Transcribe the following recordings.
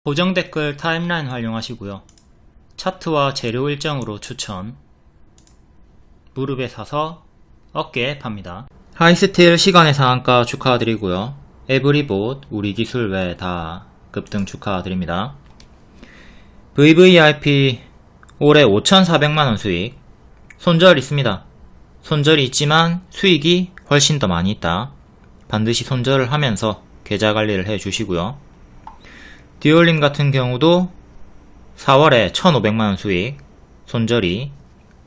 고정 댓글 타임라인 활용하시고요. 차트와 재료 일정으로 추천. 무릎에 사서 어깨에 팝니다. 하이스틸 시간의 상한가 축하드리고요. 에브리봇, 우리기술 외 다 급등 축하드립니다. VVIP 올해 5,400만원 수익. 손절 있습니다. 손절이 있지만 수익이 훨씬 더 많이 있다. 반드시 손절을 하면서 계좌 관리를 해주시고요. 듀얼림 같은 경우도 4월에 1,500만원 수익, 손절이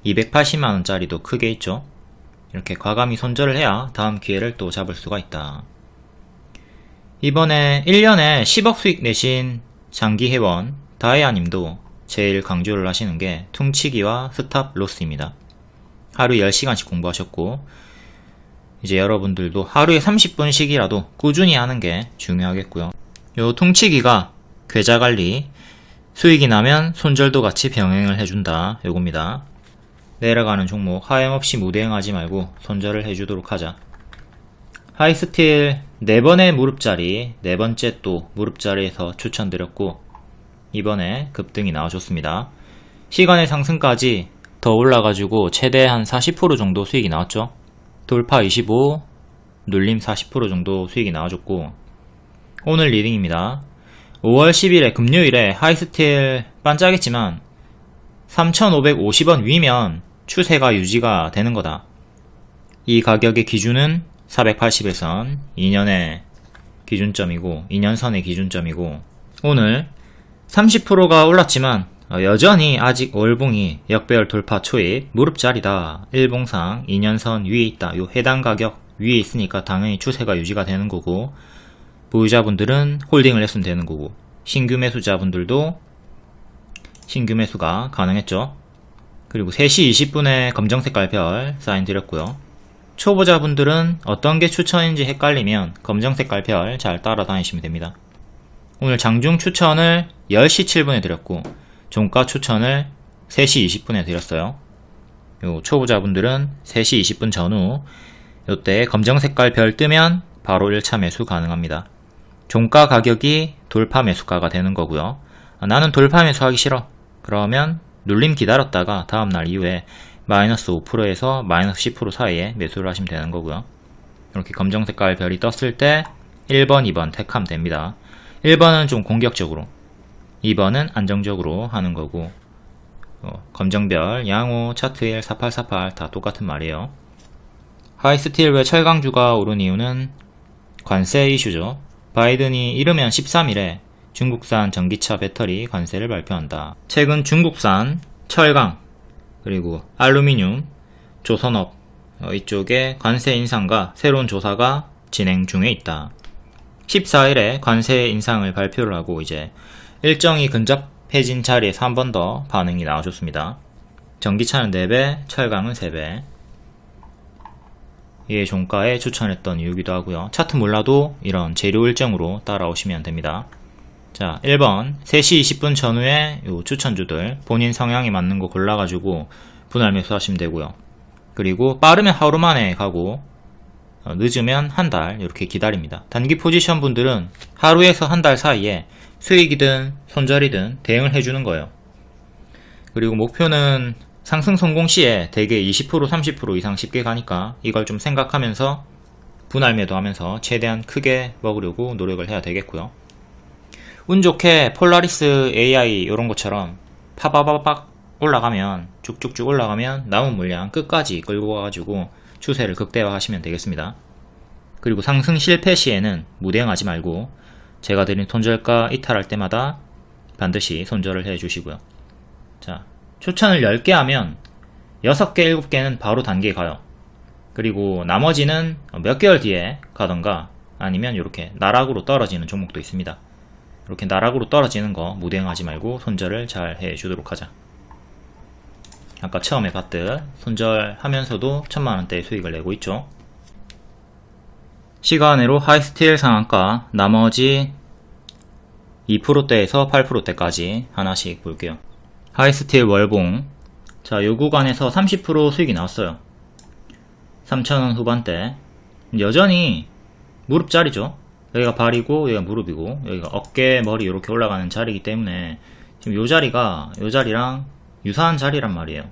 280만원짜리도 크게 있죠. 이렇게 과감히 손절을 해야 다음 기회를 또 잡을 수가 있다. 이번에 1년에 10억 수익 내신 장기회원 다혜아님도 제일 강조를 하시는 게 퉁치기와 스탑 로스입니다. 하루 10시간씩 공부하셨고, 이제 여러분들도 하루에 30분씩이라도 꾸준히 하는 게 중요하겠고요. 요 퉁치기가 계좌관리, 수익이 나면 손절도 같이 병행을 해준다, 요겁니다. 내려가는 종목 하염없이 무대응하지 말고 손절을 해주도록 하자. 하이스틸 4번의 무릎자리, 4번째 또 무릎자리에서 추천드렸고, 이번에 급등이 나와줬습니다. 시간의 상승까지 더 올라가지고 최대 한 40% 정도 수익이 나왔죠. 돌파 25, 눌림 40% 정도 수익이 나와줬고, 오늘 리딩입니다. 5월 10일에 금요일에 하이스틸 반짝했지만 3,550원 위면 추세가 유지가 되는 거다. 이 가격의 기준은 481선, 2년의 기준점이고 2년선의 기준점이고, 오늘 30%가 올랐지만 여전히 아직 월봉이 역배열 돌파 초입 무릎자리다. 일봉상 2년선 위에 있다. 요 해당 가격 위에 있으니까 당연히 추세가 유지가 되는 거고, 보유자분들은 홀딩을 했으면 되는 거고, 신규 매수자분들도 신규 매수가 가능했죠. 그리고 3시 20분에 검정색깔 별 사인 드렸고요. 초보자분들은 어떤 게 추천인지 헷갈리면 검정색깔 별 잘 따라다니시면 됩니다. 오늘 장중 추천을 10시 7분에 드렸고, 종가 추천을 3시 20분에 드렸어요. 요 초보자분들은 3시 20분 전후 요때 검정색깔 별 뜨면 바로 1차 매수 가능합니다. 종가 가격이 돌파 매수가가 되는 거고요. 나는 돌파 매수하기 싫어. 그러면 눌림 기다렸다가 다음날 이후에 마이너스 5%에서 마이너스 10% 사이에 매수를 하시면 되는 거고요. 이렇게 검정색깔 별이 떴을 때 1번, 2번 택하면 됩니다. 1번은 좀 공격적으로, 2번은 안정적으로 하는 거고, 검정별, 양호, 차트일, 4848 다 똑같은 말이에요. 하이스틸 외 철강주가 오른 이유는 관세 이슈죠. 바이든이 이르면 13일에 중국산 전기차 배터리 관세를 발표한다. 최근 중국산 철강, 그리고 알루미늄, 조선업 이쪽에 관세 인상과 새로운 조사가 진행 중에 있다. 14일에 관세 인상을 발표를 하고 이제 일정이 근접해진 자리에서 한 번 더 반응이 나와줬습니다. 전기차는 4배, 철강은 3배. 이게 종가에 추천했던 이유기도 하고요. 차트 몰라도 이런 재료 일정으로 따라오시면 됩니다. 자, 1번 3시 20분 전후에 요 추천주들 본인 성향에 맞는 거 골라가지고 분할 매수하시면 되고요. 그리고 빠르면 하루 만에 가고, 늦으면 한 달 이렇게 기다립니다. 단기 포지션 분들은 하루에서 한 달 사이에 수익이든 손절이든 대응을 해주는 거예요. 그리고 목표는 상승 성공 시에 대개 20% 30% 이상 쉽게 가니까 이걸 좀 생각하면서 분할 매도하면서 최대한 크게 먹으려고 노력을 해야 되겠고요. 운 좋게 폴라리스 AI 이런 것처럼 파바바박 올라가면, 쭉쭉쭉 올라가면 남은 물량 끝까지 끌고 가가지고 추세를 극대화하시면 되겠습니다. 그리고 상승 실패 시에는 무대응하지 말고 제가 드린 손절가 이탈할 때마다 반드시 손절을 해주시고요. 자, 추천을 10개 하면 6개, 7개는 바로 단기에 가요. 그리고 나머지는 몇 개월 뒤에 가던가 아니면 이렇게 나락으로 떨어지는 종목도 있습니다. 이렇게 나락으로 떨어지는 거 무대응하지 말고 손절을 잘 해주도록 하자. 아까 처음에 봤듯 손절하면서도 1000만원대의 수익을 내고 있죠. 시간으로 하이스틸 상한가 나머지 2%대에서 8%대까지 하나씩 볼게요. 하이스틸 월봉, 자, 요 구간에서 30% 수익이 나왔어요. 3,000원 후반대. 여전히 무릎자리죠. 여기가 발이고 여기가 무릎이고 여기가 어깨 머리 이렇게 올라가는 자리이기 때문에 지금 요 자리가 요 자리랑 유사한 자리란 말이에요.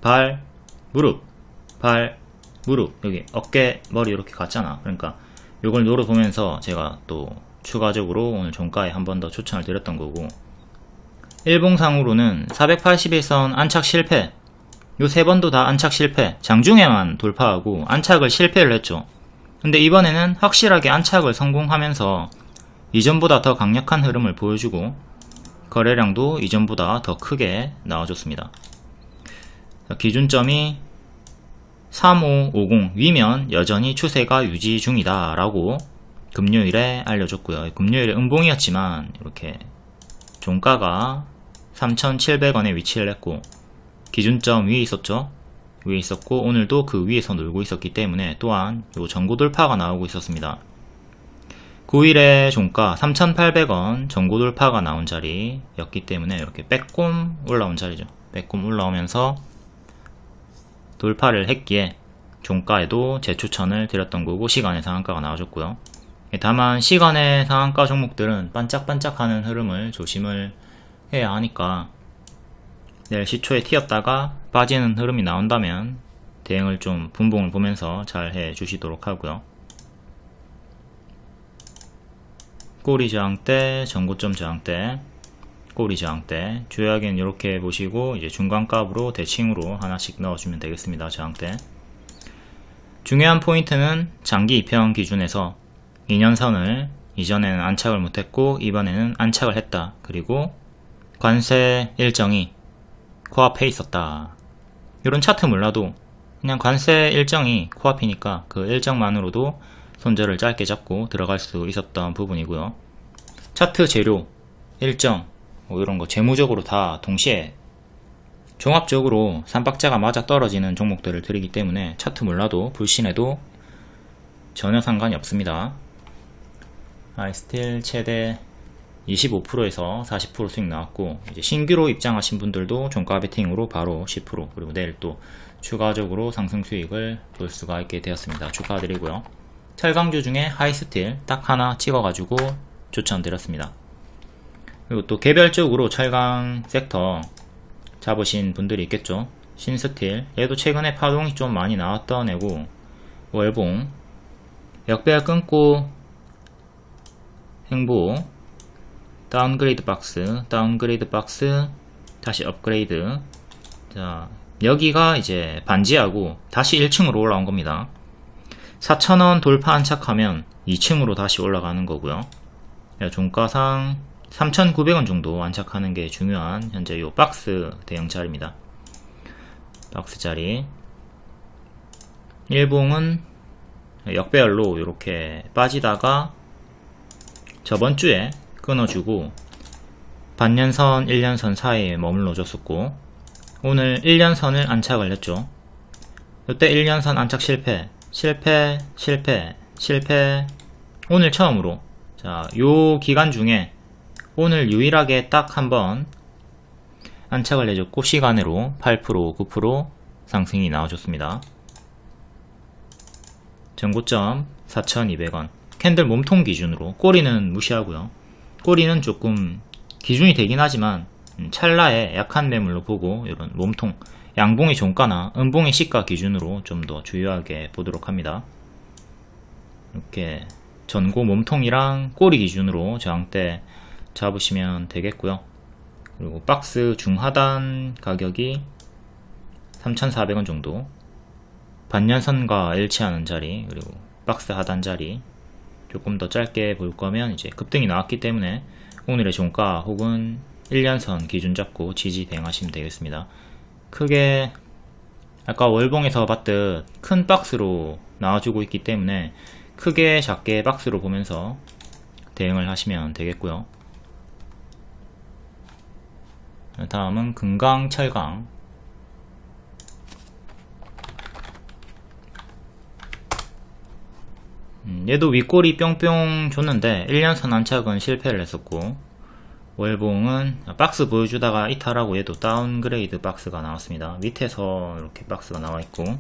발 무릎 발 무릎 여기 어깨 머리 이렇게 같잖아. 그러니까 요걸 노려보면서 제가 또 추가적으로 오늘 종가에 한 번 더 추천을 드렸던 거고, 일봉상으로는 481선 안착 실패, 요 세 번도 다 안착 실패, 장중에만 돌파하고 안착을 실패를 했죠. 근데 이번에는 확실하게 안착을 성공하면서 이전보다 더 강력한 흐름을 보여주고 거래량도 이전보다 더 크게 나와줬습니다. 기준점이 3550 위면 여전히 추세가 유지 중이다 라고 금요일에 알려줬고요. 금요일에 음봉이었지만 이렇게 종가가 3,700원에 위치를 했고 기준점 위에 있었죠. 위에 있었고 오늘도 그 위에서 놀고 있었기 때문에 또한 요 전고 돌파가 나오고 있었습니다. 9일에 종가 3,800원 전고 돌파가 나온 자리였기 때문에 이렇게 빼꼼 올라온 자리죠. 빼꼼 올라오면서 돌파를 했기에 종가에도 재추천을 드렸던 거고 시간의 상한가가 나와줬고요. 다만 시간의 상한가 종목들은 반짝반짝하는 흐름을 조심을 해야 하니까 내일 시초에 튀었다가 빠지는 흐름이 나온다면 대응을 좀 분봉을 보면서 잘 해주시도록 하고요. 꼬리 저항대, 전고점 저항대, 꼬리 저항대, 주요하게는 이렇게 보시고 이제 중간값으로 대칭으로 하나씩 넣어주면 되겠습니다. 저항대. 중요한 포인트는 장기 2평 기준에서 2년선을 이전에는 안착을 못했고 이번에는 안착을 했다. 그리고 관세 일정이 코앞에 있었다. 이런 차트 몰라도 그냥 관세 일정이 코앞이니까 그 일정만으로도 손절을 짧게 잡고 들어갈 수 있었던 부분이고요. 차트 재료, 일정 뭐 이런 거 재무적으로 다 동시에 종합적으로 삼박자가 맞아 떨어지는 종목들을 드리기 때문에 차트 몰라도 불신해도 전혀 상관이 없습니다. 아이스틸 최대 25%에서 40% 수익 나왔고 이제 신규로 입장하신 분들도 종가 베팅으로 바로 10% 그리고 내일 또 추가적으로 상승 수익을 볼 수가 있게 되었습니다. 축하드리고요. 철강주 중에 하이스틸 딱 하나 찍어가지고 추천드렸습니다. 그리고 또 개별적으로 철강 섹터 잡으신 분들이 있겠죠. 신스틸 얘도 최근에 파동이 좀 많이 나왔던 애고, 월봉 역배열 끊고 행보 다운그레이드 박스 다시 업그레이드. 자 여기가 이제 반지하고 다시 1층으로 올라온 겁니다. 4,000원 돌파 안착하면 2층으로 다시 올라가는 거고요. 종가상 3,900원 정도 안착하는 게 중요한 현재 요 박스 대형 자리입니다. 박스 자리. 일봉은 역배열로 이렇게 빠지다가 저번주에 끊어주고 반년선 1년선 사이에 머물러 줬었고 오늘 1년선을 안착을 했죠. 이때 1년선 안착 실패. 오늘 처음으로 자, 요 기간 중에 오늘 유일하게 딱 한번 안착을 해줬고 시간으로 8% 9% 상승이 나와줬습니다. 전고점 4,200원. 캔들 몸통 기준으로 꼬리는 무시하고요. 꼬리는 조금 기준이 되긴 하지만 찰나에 약한 매물로 보고 이런 몸통 양봉의 종가나 음봉의 시가 기준으로 좀 더 주요하게 보도록 합니다. 이렇게 전고 몸통이랑 꼬리 기준으로 저항대 잡으시면 되겠고요. 그리고 박스 중하단 가격이 3,400원 정도, 반년선과 일치하는 자리, 그리고 박스 하단 자리 조금 더 짧게 볼 거면 이제 급등이 나왔기 때문에 오늘의 종가 혹은 1년선 기준 잡고 지지 대응하시면 되겠습니다. 크게 아까 월봉에서 봤듯 큰 박스로 나와주고 있기 때문에 크게 작게 박스로 보면서 대응을 하시면 되겠고요. 다음은 금강 철강. 얘도 윗꼬리 뿅뿅 줬는데 1년선 안착은 실패를 했었고, 월봉은 박스 보여주다가 이탈하고 얘도 다운그레이드 박스가 나왔습니다. 밑에서 이렇게 박스가 나와있고,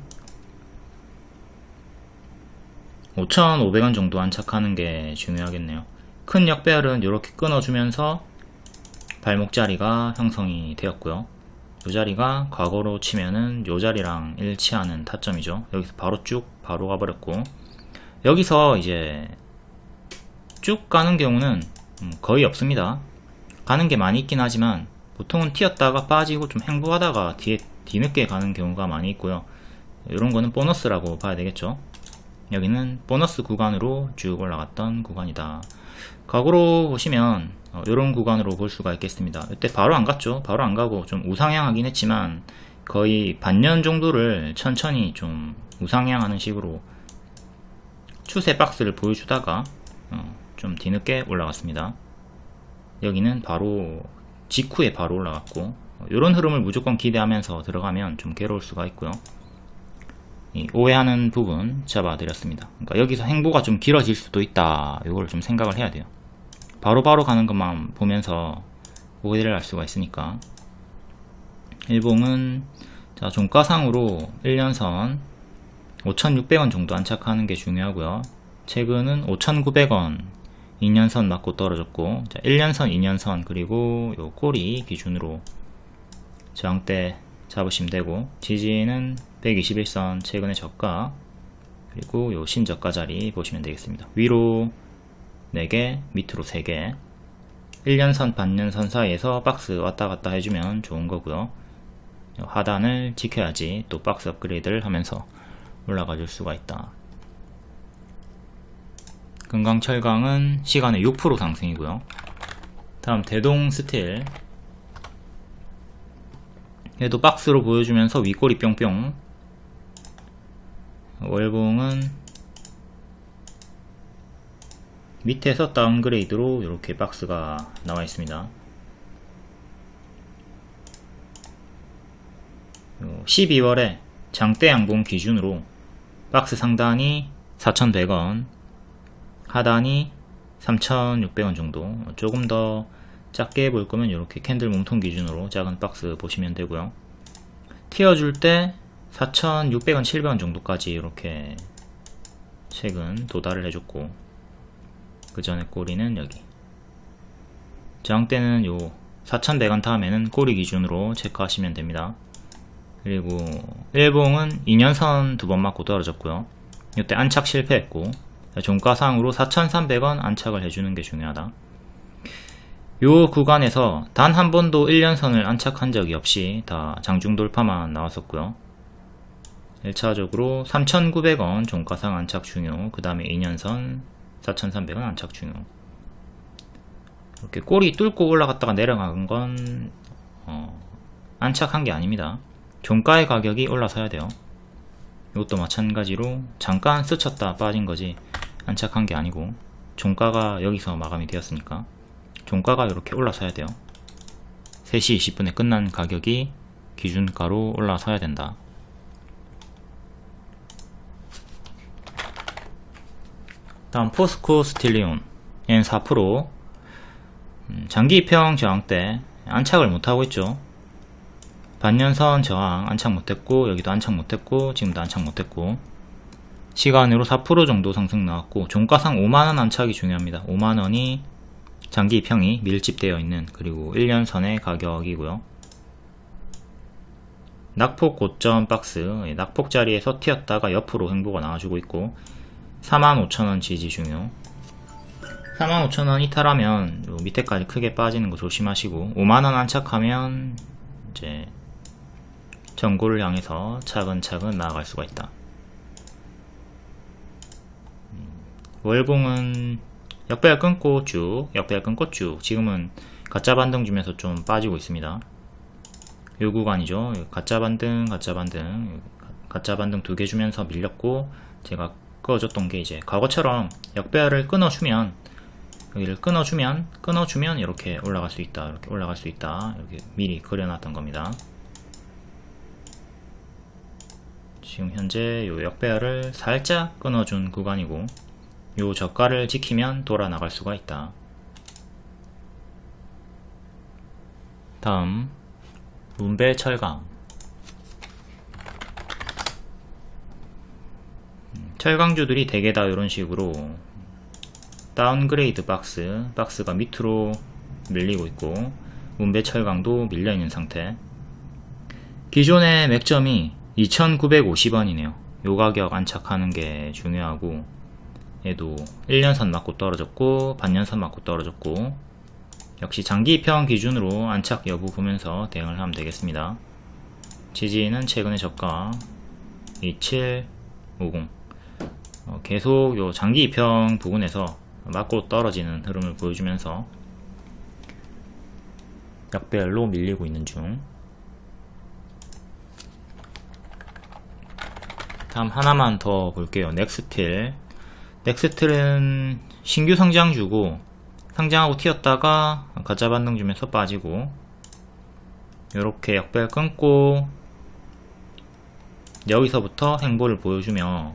5,500원 정도 안착하는 게 중요하겠네요. 큰 역배열은 이렇게 끊어주면서 발목 자리가 형성이 되었고요. 이 자리가 과거로 치면은 이 자리랑 일치하는 타점이죠. 여기서 바로 쭉 바로 가버렸고, 여기서 이제 쭉 가는 경우는 거의 없습니다. 가는 게 많이 있긴 하지만 보통은 튀었다가 빠지고 좀 횡보하다가 뒤늦게 가는 경우가 많이 있고요. 이런 거는 보너스라고 봐야 되겠죠. 여기는 보너스 구간으로 쭉 올라갔던 구간이다. 과거로 보시면 이런 구간으로 볼 수가 있겠습니다. 이때 바로 안 갔죠. 바로 안 가고 좀 우상향하긴 했지만 거의 반년 정도를 천천히 좀 우상향하는 식으로 추세 박스를 보여주다가 좀 뒤늦게 올라갔습니다. 여기는 바로 직후에 바로 올라갔고, 이런 흐름을 무조건 기대하면서 들어가면 좀 괴로울 수가 있고요. 오해하는 부분 잡아드렸습니다. 그러니까 여기서 행보가 좀 길어질 수도 있다. 이걸 좀 생각을 해야 돼요. 바로바로 가는 것만 보면서 오해를 할 수가 있으니까. 일봉은 자, 종가상으로 1년선 5,600원 정도 안착하는 게 중요하고요. 최근은 5,900원 2년선 맞고 떨어졌고, 자, 1년선, 2년선, 그리고 요 꼬리 기준으로 저항대 잡으시면 되고, 지지는 121선 최근의 저가, 그리고 요 신저가 자리 보시면 되겠습니다. 위로 4개, 밑으로 3개, 1년선, 반년선 사이에서 박스 왔다갔다 해주면 좋은 거고요. 하단을 지켜야지 또 박스 업그레이드를 하면서 올라가 줄 수가 있다. 금강철강은 시간의 6% 상승이고요. 다음 대동스틸, 얘도 박스로 보여주면서 윗꼬리 뿅뿅. 월봉은 밑에서 다운그레이드로 이렇게 박스가 나와 있습니다. 12월에 장대 양봉 기준으로 박스 상단이 4,100원, 하단이 3,600원 정도. 조금 더 작게 볼 거면 이렇게 캔들 몸통 기준으로 작은 박스 보시면 되고요. 튀어줄 때 4,600원, 700원 정도까지 이렇게 최근 도달을 해줬고, 그 전에 꼬리는 여기. 저항대는 요 4,100원 다음에는 꼬리 기준으로 체크하시면 됩니다. 그리고 일봉은 2년선 2번 맞고 떨어졌고요. 이때 안착 실패했고, 종가상으로 4,300원 안착을 해주는 게 중요하다. 요 구간에서 단 한 번도 1년선을 안착한 적이 없이 다 장중 돌파만 나왔었고요. 1차적으로 3,900원 종가상 안착 중요, 그 다음에 2년선 4,300원 안착 중요. 이렇게 꼬리 뚫고 올라갔다가 내려간 건 안착한 게 아닙니다. 종가의 가격이 올라서야 돼요. 이것도 마찬가지로 잠깐 스쳤다 빠진 거지 안착한 게 아니고, 종가가 여기서 마감이 되었으니까 종가가 이렇게 올라서야 돼요. 3시 20분에 끝난 가격이 기준가로 올라서야 된다. 다음 포스코 스틸리온, 얘는 4%. 장기 입형 저항대 안착을 못하고 있죠. 반년선 저항 안착 못했고, 여기도 안착 못했고, 지금도 안착 못했고, 시간으로 4% 정도 상승 나왔고, 종가상 5만원 안착이 중요합니다. 5만원이 장기 입형이 밀집되어 있는, 그리고 1년선의 가격이고요. 낙폭 고점 박스, 낙폭 자리에서 튀었다가 옆으로 행보가 나와주고 있고, 45,000원 지지 중요. 45,000원 이탈하면 요 밑에까지 크게 빠지는 거 조심하시고, 5만원 안착하면 이제 전고를 향해서 차근차근 나아갈 수가 있다. 월봉은 역배열 끊고 쭉, 역배열 끊고 쭉, 지금은 가짜 반등 주면서 좀 빠지고 있습니다. 요 구간이죠. 가짜 반등, 가짜 반등, 가짜 반등 2개 주면서 밀렸고, 제가 그어줬던 게 이제 과거처럼 역배열을 끊어주면, 여기를 끊어주면 이렇게 올라갈 수 있다, 이렇게 올라갈 수 있다, 이렇게 미리 그려놨던 겁니다. 지금 현재 요 역배열을 살짝 끊어준 구간이고, 요 저가를 지키면 돌아 나갈 수가 있다. 다음 문배 철강, 철강주들이 대개 다 이런 식으로 다운그레이드 박스가 밑으로 밀리고 있고 문배 철강도 밀려있는 상태. 기존의 맥점이 2,950원이네요. 요 가격 안착하는 게 중요하고, 얘도 1년선 맞고 떨어졌고 반년선 맞고 떨어졌고, 역시 장기입형 기준으로 안착 여부 보면서 대응을 하면 되겠습니다. 지지는 최근의 저가 2750, 계속 요 장기입형 부분에서 맞고 떨어지는 흐름을 보여주면서 약배열로 밀리고 있는 중. 다음 하나만 더 볼게요. 넥스틸은 신규 상장주고, 상장하고 튀었다가 가짜 반등 주면서 빠지고, 요렇게 약배열 끊고 여기서부터 행보를 보여주며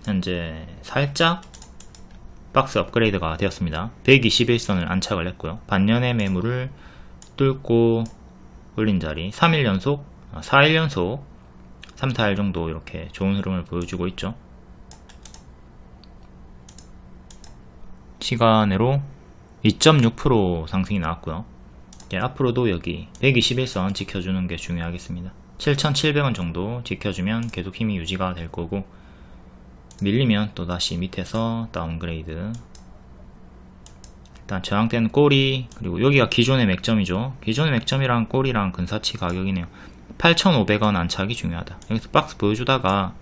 현재 살짝 박스 업그레이드가 되었습니다. 121선을 안착을 했고요. 반년의 매물을 뚫고 올린 자리 3일 연속, 4일 연속 3타일 정도 이렇게 좋은 흐름을 보여주고 있죠. 시간으로 2.6% 상승이 나왔고요. 앞으로도 여기 121선 지켜주는 게 중요하겠습니다. 7,700원 정도 지켜주면 계속 힘이 유지가 될 거고, 밀리면 또다시 밑에서 다운그레이드. 일단 저항대는 꼬리, 그리고 여기가 기존의 맥점이죠. 기존의 맥점이랑 꼬리랑 근사치 가격이네요. 8,500원 안착이 중요하다. 여기서 박스 보여주다가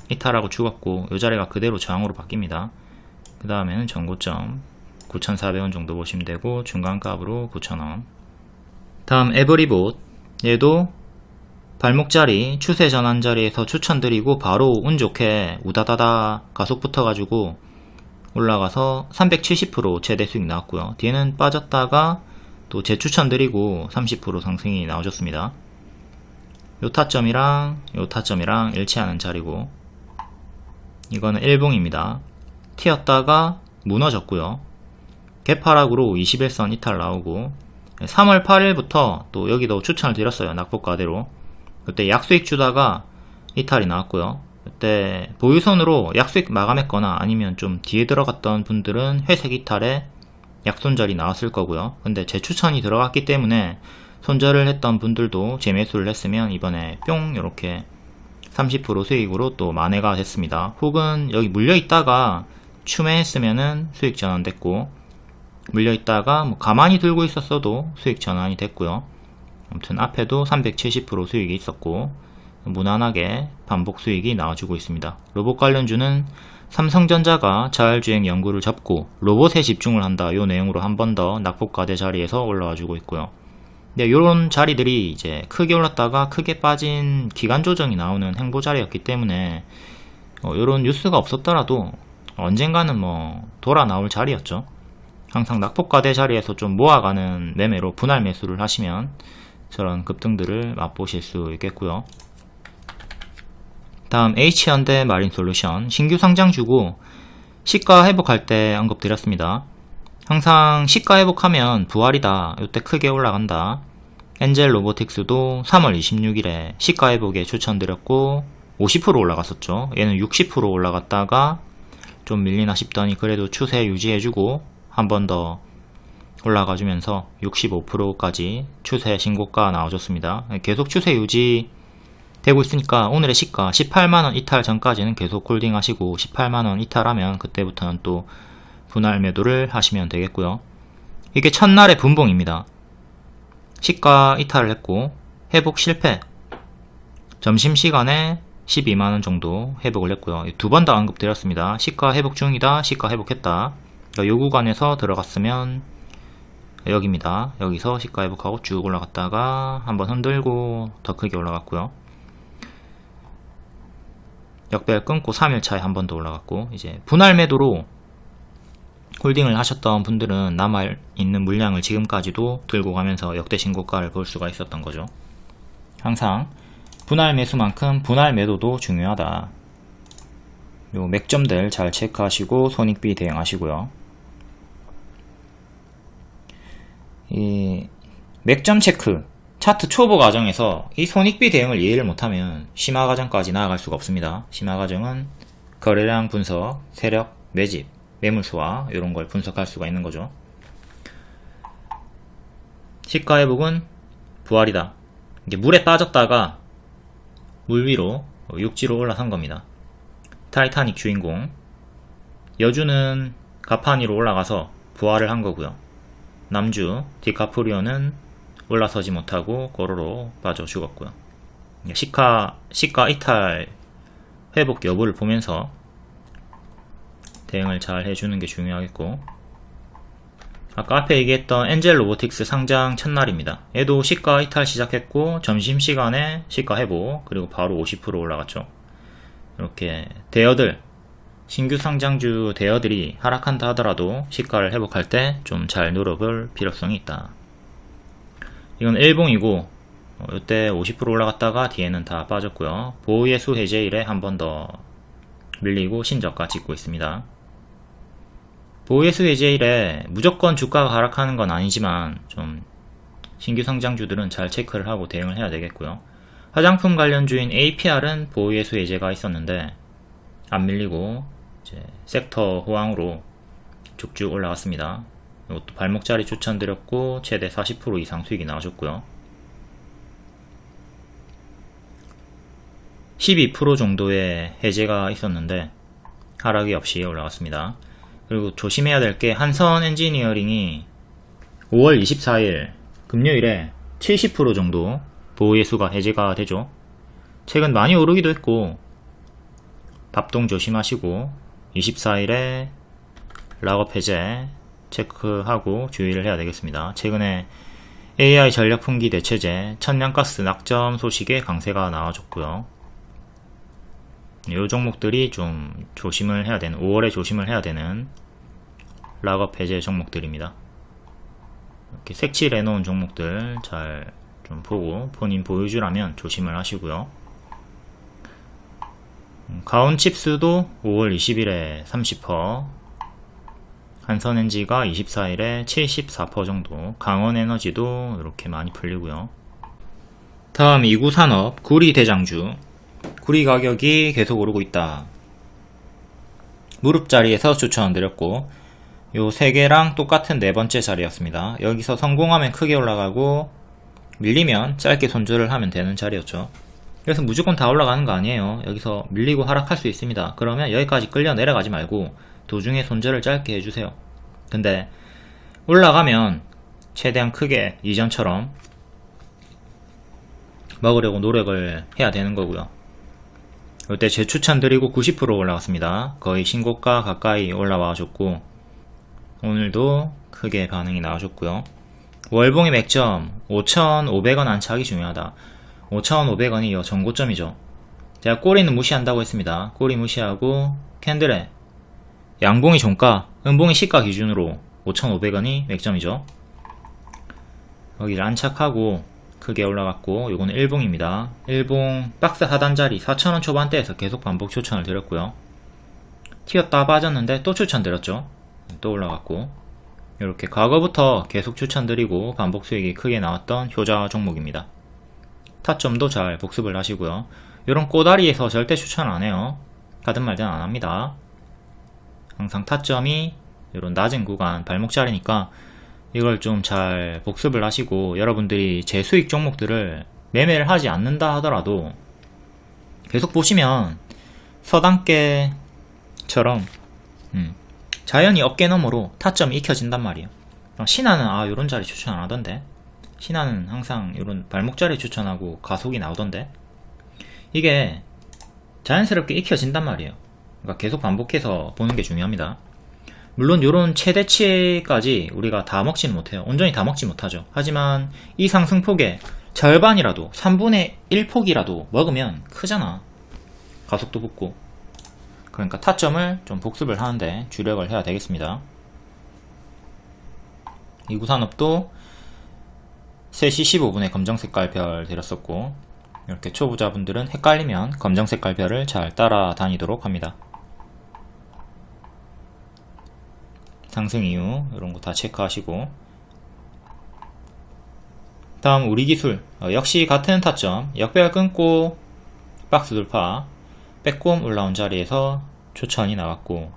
이탈하고 죽었고, 이 자리가 그대로 저항으로 바뀝니다. 그 다음에는 전고점 9,400원 정도 보시면 되고, 중간값으로 9,000원. 다음 에브리봇, 얘도 발목자리 추세 전환 자리에서 추천드리고 바로 운 좋게 우다다다 가속 붙어가지고 올라가서 370% 최대 수익 나왔고요. 뒤에는 빠졌다가 또 재추천드리고 30% 상승이 나와줬습니다. 요 타점이랑 일치하는 자리고, 이거는 일봉입니다. 튀었다가 무너졌고요. 개파락으로 21선 이탈 나오고, 3월 8일부터 또 여기도 추천을 드렸어요. 낙폭가대로. 그때 약수익 주다가 이탈이 나왔고요. 그때 보유선으로 약수익 마감했거나 아니면 좀 뒤에 들어갔던 분들은 회색 이탈에 약손절이 나왔을 거고요. 근데 재추천이 들어갔기 때문에 손절을 했던 분들도 재매수를 했으면 이번에 뿅 이렇게 30% 수익으로 또 만회가 됐습니다. 혹은 여기 물려있다가 추매했으면은 수익 전환됐고, 물려있다가 뭐 가만히 들고 있었어도 수익 전환이 됐고요. 아무튼 앞에도 370% 수익이 있었고, 무난하게 반복 수익이 나와주고 있습니다. 로봇 관련주는 삼성전자가 자율주행 연구를 접고 로봇에 집중을 한다, 요 내용으로 한 번 더 낙폭과대 자리에서 올라와주고 있고요. 근데 요런 자리들이 이제 크게 올랐다가 크게 빠진 기간 조정이 나오는 행보 자리였기 때문에 요런 뉴스가 없었더라도 언젠가는 뭐 돌아 나올 자리였죠. 항상 낙폭과대 자리에서 좀 모아가는 매매로 분할 매수를 하시면 저런 급등들을 맛보실 수 있겠고요. 다음 H현대 마린솔루션, 신규 상장주고 시가 회복할 때 언급드렸습니다. 항상 시가 회복하면 부활이다, 요때 크게 올라간다. 엔젤 로보틱스도 3월 26일에 시가 회복에 추천드렸고 50% 올라갔었죠. 얘는 60% 올라갔다가 좀 밀리나 싶더니 그래도 추세 유지해주고 한 번 더 올라가주면서 65%까지 추세 신고가 나와줬습니다. 계속 추세 유지 되고 있으니까 오늘의 시가 18만원 이탈 전까지는 계속 홀딩 하시고, 18만원 이탈하면 그때부터는 또 분할 매도를 하시면 되겠고요. 이게 첫날의 분봉입니다. 시가 이탈을 했고 회복 실패, 점심시간에 12만원 정도 회복을 했고요. 두 번 다 언급드렸습니다. 시가 회복 중이다, 시가 회복했다. 요 구간에서 들어갔으면 여기입니다. 여기서 시가 회복하고 쭉 올라갔다가 한번 흔들고 더 크게 올라갔고요. 역배열 끊고 3일차에 한 번 더 올라갔고, 이제 분할 매도로 홀딩을 하셨던 분들은 남아있는 물량을 지금까지도 들고 가면서 역대 신고가를 볼 수가 있었던 거죠. 항상 분할 매수만큼 분할 매도도 중요하다. 요 맥점들 잘 체크하시고 손익비 대응하시고요. 이 맥점 체크, 차트 초보 과정에서 이 손익비 대응을 이해를 못하면 심화 과정까지 나아갈 수가 없습니다. 심화 과정은 거래량 분석, 세력, 매집, 매물 소화 이런 걸 분석할 수가 있는 거죠. 시가 회복은 부활이다. 이게 물에 빠졌다가 물 위로 육지로 올라선 겁니다. 타이타닉 주인공. 여주는 가판 위로 올라가서 부활을 한 거고요. 남주 디카프리오는 올라서지 못하고 고로로 빠져 죽었고요. 시가 이탈 회복 여부를 보면서 대응을 잘 해주는 게 중요하겠고, 아까 앞에 얘기했던 엔젤 로보틱스 상장 첫날입니다. 얘도 시가 이탈 시작했고 점심시간에 시가 회복, 그리고 바로 50% 올라갔죠. 이렇게 대여들, 신규 상장주 대여들이 하락한다 하더라도 시가를 회복할 때 좀 잘 노려볼 필요성이 있다. 이건 일봉이고 이때 50% 올라갔다가 뒤에는 다 빠졌고요. 보유예수 해제 일에 한 번 더 밀리고 신저가 찍고 있습니다. 보유예수 해제 일에 무조건 주가가 하락하는 건 아니지만 좀 신규 상장주들은 잘 체크를 하고 대응을 해야 되겠고요. 화장품 관련주인 APR은 보유예수 해제가 있었는데 안 밀리고 이제 섹터 호황으로 쭉쭉 올라갔습니다. 이것도 발목자리 추천드렸고 최대 40% 이상 수익이 나와줬고요. 12% 정도의 해제가 있었는데 하락이 없이 올라갔습니다. 그리고 조심해야 될 게 한선 엔지니어링이 5월 24일 금요일에 70% 정도 보유예수가 해제가 되죠. 최근 많이 오르기도 했고 밥동 조심하시고 24일에 락업 해제 체크하고 주의를 해야 되겠습니다. 최근에 AI 전력풍기 대체제, 천연가스 낙점 소식에 강세가 나와줬고요. 이 종목들이 좀 조심을 해야 되는, 5월에 조심을 해야 되는 락업 해제 종목들입니다. 이렇게 색칠해 놓은 종목들 잘 좀 보고 본인 보유주라면 조심을 하시고요. 가온칩스도 5월 20일에 30%, 한선엔지가 24일에 74% 정도, 강원에너지도 이렇게 많이 풀리고요. 다음 2구 산업, 구리 대장주. 구리 가격이 계속 오르고 있다. 무릎 자리에서 추천드렸고, 요 3개랑 똑같은 네 번째 자리였습니다. 여기서 성공하면 크게 올라가고 밀리면 짧게 손절을 하면 되는 자리였죠. 그래서 무조건 다 올라가는 거 아니에요. 여기서 밀리고 하락할 수 있습니다. 그러면 여기까지 끌려 내려가지 말고 도중에 손절을 짧게 해주세요. 근데 올라가면 최대한 크게 이전처럼 먹으려고 노력을 해야 되는 거고요. 이때 재추천드리고 90% 올라갔습니다. 거의 신고가 가까이 올라와 줬고 오늘도 크게 반응이 나와줬고요. 월봉의 맥점 5,500원 안착이 중요하다. 5,500원이 전고점이죠. 제가 꼬리는 무시한다고 했습니다. 꼬리 무시하고 캔들에 양봉이 종가, 음봉이 시가 기준으로 5,500원이 맥점이죠. 여기를 안착하고 크게 올라갔고, 요거는 일봉입니다. 일봉 박스 하단자리 4,000원 초반대에서 계속 반복 추천을 드렸고요. 튀었다 빠졌는데 또 추천드렸죠. 또 올라갔고, 이렇게 과거부터 계속 추천드리고 반복 수익이 크게 나왔던 효자 종목입니다. 타점도 잘 복습을 하시고요. 이런 꼬다리에서 절대 추천 안해요. 가든 말든 안합니다. 항상 타점이 이런 낮은 구간 발목자리니까 이걸 좀 잘 복습을 하시고, 여러분들이 제 수익 종목들을 매매를 하지 않는다 하더라도 계속 보시면 서당계처럼 자연히 어깨 너머로 타점이 익혀진단 말이에요. 신한은 요런 자리 추천 안 하던데, 신한은 항상 이런 발목자리 추천하고 가속이 나오던데, 이게 자연스럽게 익혀진단 말이에요. 그러니까 계속 반복해서 보는 게 중요합니다. 물론 이런 최대치까지 우리가 다 먹지는 못해요. 온전히 다 먹지 못하죠. 하지만 이 상승폭의 절반이라도, 3분의 1폭이라도 먹으면 크잖아. 가속도 붙고. 그러니까 타점을 좀 복습을 하는데 주력을 해야 되겠습니다. 이구산업도 3시 15분에 검정색깔 별 드렸었고, 이렇게 초보자분들은 헷갈리면 검정색깔 별을 잘 따라다니도록 합니다. 상승 이후 이런 거 다 체크하시고, 다음 우리 기술 역시 같은 타점 역배열 끊고 박스 돌파 빼꼼 올라온 자리에서 추천이 나왔고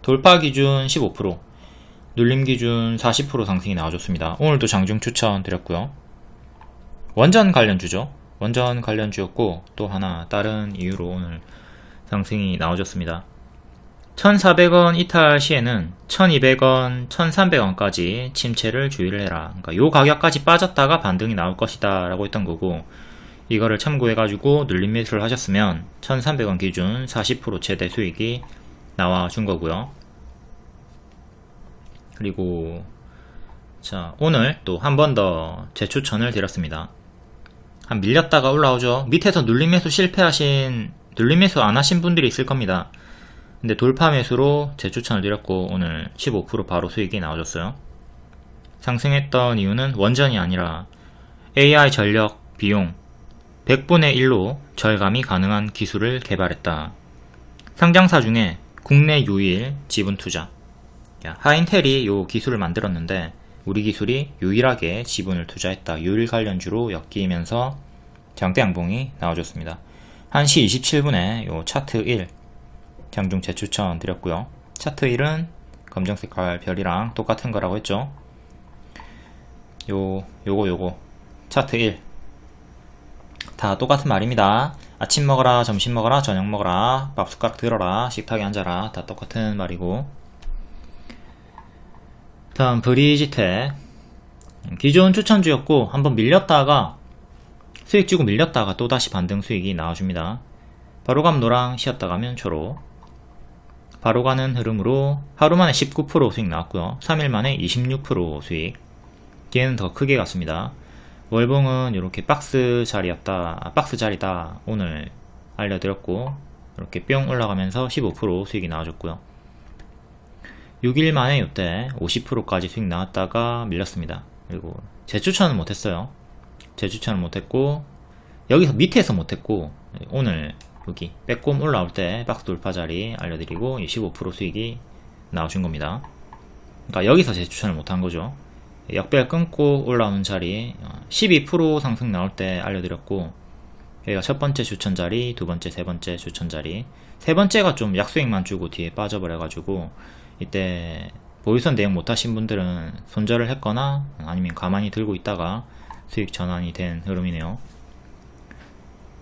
돌파 기준 15% 눌림 기준 40% 상승이 나와줬습니다. 오늘도 장중 추천 드렸고요. 원전 관련주죠. 원전 관련주였고 또 하나 다른 이유로 오늘 상승이 나와줬습니다. 1,400원 이탈 시에는 1,200원, 1,300원까지 침체를 주의를 해라. 그러니까 요 가격까지 빠졌다가 반등이 나올 것이다 라고 했던 거고 이거를 참고해가지고 눌림 매수를 하셨으면 1,300원 기준 40% 최대 수익이 나와준 거고요. 그리고 자 오늘 또 한 번 더 재추천을 드렸습니다. 한 밀렸다가 올라오죠. 밑에서 눌림 매수 눌림 매수 안 하신 분들이 있을 겁니다. 근데 돌파 매수로 재추천을 드렸고 오늘 15% 바로 수익이 나와줬어요. 상승했던 이유는 원전이 아니라 AI 전력 비용 100분의 1로 절감이 가능한 기술을 개발했다. 상장사 중에 국내 유일 지분 투자. 하인텔이 이 기술을 만들었는데 우리 기술이 유일하게 지분을 투자했다. 유일 관련주로 엮이면서 장대 양봉이 나와줬습니다. 1시 27분에 요 차트 1 장중 재추천 드렸고요. 차트 1은 검정 색깔 별이랑 똑같은 거라고 했죠. 요거 차트 1 다 똑같은 말입니다. 아침 먹어라, 점심 먹어라, 저녁 먹어라, 밥숟가락 들어라, 식탁에 앉아라 다 똑같은 말이고 다음 브리지텍 기존 추천주였고 한번 밀렸다가 수익 주고 밀렸다가 또다시 반등 수익이 나와줍니다. 바로 감 노랑 쉬었다 가면 초록 바로 가는 흐름으로 하루 만에 19% 수익 나왔고요. 3일 만에 26% 수익 뒤에는 더 크게 갔습니다. 월봉은 이렇게 박스 자리다 오늘 알려드렸고 이렇게 뿅 올라가면서 15% 수익이 나와줬고요. 6일 만에 이때 50%까지 수익 나왔다가 밀렸습니다. 그리고 재추천은 못했어요. 재추천은 못했고 여기서 밑에서 못했고 오늘 여기 빼꼼 올라올 때 박스 돌파 자리 알려드리고 15% 수익이 나와준 겁니다. 그러니까 여기서 재추천을 못한 거죠. 역배열 끊고 올라오는 자리 12% 상승 나올 때 알려드렸고 여기가 첫 번째 추천 자리, 두 번째, 세 번째 추천 자리 세 번째가 좀 약수익만 주고 뒤에 빠져버려가지고 이때 보유선 대응 못하신 분들은 손절을 했거나 아니면 가만히 들고 있다가 수익 전환이 된 흐름이네요.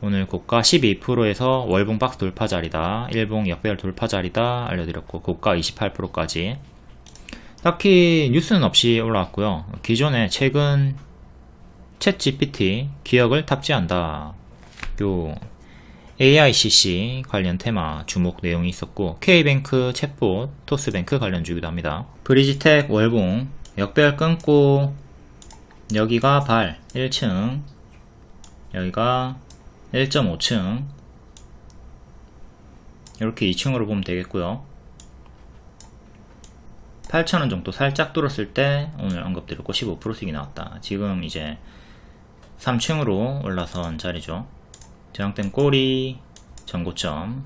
오늘 고가 12%에서 월봉 박스 돌파 자리다, 일봉 역배열 돌파 자리다 알려드렸고 고가 28%까지 딱히 뉴스는 없이 올라왔고요. 기존에 최근 챗GPT 기억을 탑재한다 요 AICC 관련 테마 주목 내용이 있었고 K뱅크 챗봇 토스뱅크 관련주기도 합니다. 브리지텍 월봉 역배열 끊고 여기가 발 1층 여기가 1.5층 이렇게 2층으로 보면 되겠고요. 8,000원 정도 살짝 뚫었을 때 오늘 언급드렸고 15% 수익이 나왔다. 지금 이제 3층으로 올라선 자리죠. 저항된 꼬리, 전고점,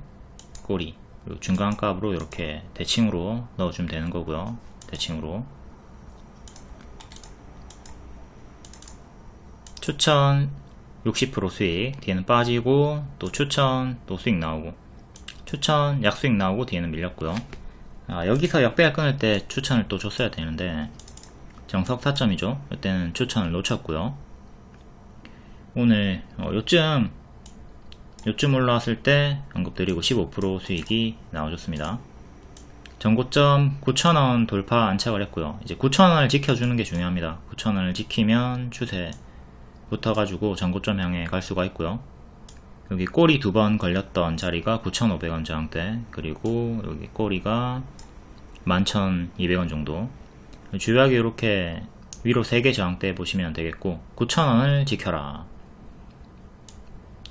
꼬리 그리고 중간값으로 이렇게 대칭으로 넣어주면 되는 거고요. 대칭으로 추천 60% 수익 뒤에는 빠지고 또 추천 또 수익 나오고 추천 약수익 나오고 뒤에는 밀렸고요. 여기서 역배열 끊을 때 추천을 또 줬어야 되는데 정석 4점이죠. 이때는 추천을 놓쳤고요. 오늘 요쯤 올라왔을 때 언급드리고 15% 수익이 나와줬습니다. 전고점 9,000원 돌파 안착을 했고요. 이제 9,000원을 지켜주는 게 중요합니다. 9,000원을 지키면 추세 붙어가지고 전고점 향해 갈 수가 있고요. 여기 꼬리 두 번 걸렸던 자리가 9,500원 저항대 그리고 여기 꼬리가 11,200원 정도 주요하게 이렇게 위로 3개 저항대 보시면 되겠고 9,000원을 지켜라.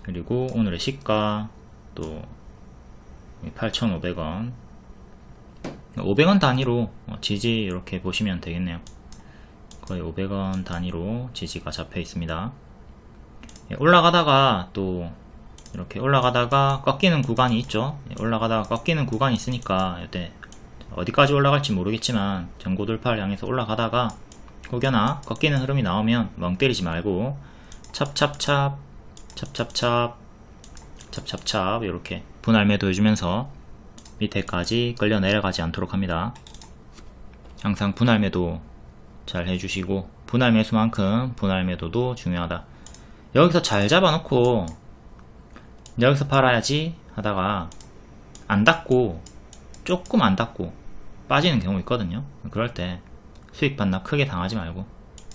그리고 오늘의 시가 또 8,500원 500원 단위로 지지 이렇게 보시면 되겠네요. 거의 500원 단위로 지지가 잡혀 있습니다. 올라가다가 또 이렇게 올라가다가 꺾이는 구간이 있죠. 올라가다가 꺾이는 구간이 있으니까 이때 어디까지 올라갈지 모르겠지만 전고 돌파를 향해서 올라가다가 혹여나 꺾이는 흐름이 나오면 멍 때리지 말고 찹찹찹 찹찹찹 찹찹찹 이렇게 분할 매도 해주면서 밑에까지 끌려 내려가지 않도록 합니다. 항상 분할 매도 잘 해주시고, 분할 매수만큼 분할 매도도 중요하다. 여기서 잘 잡아놓고 여기서 팔아야지 하다가 안 닫고, 조금 안 닫고 빠지는 경우 있거든요. 그럴 때 수익 반납 크게 당하지 말고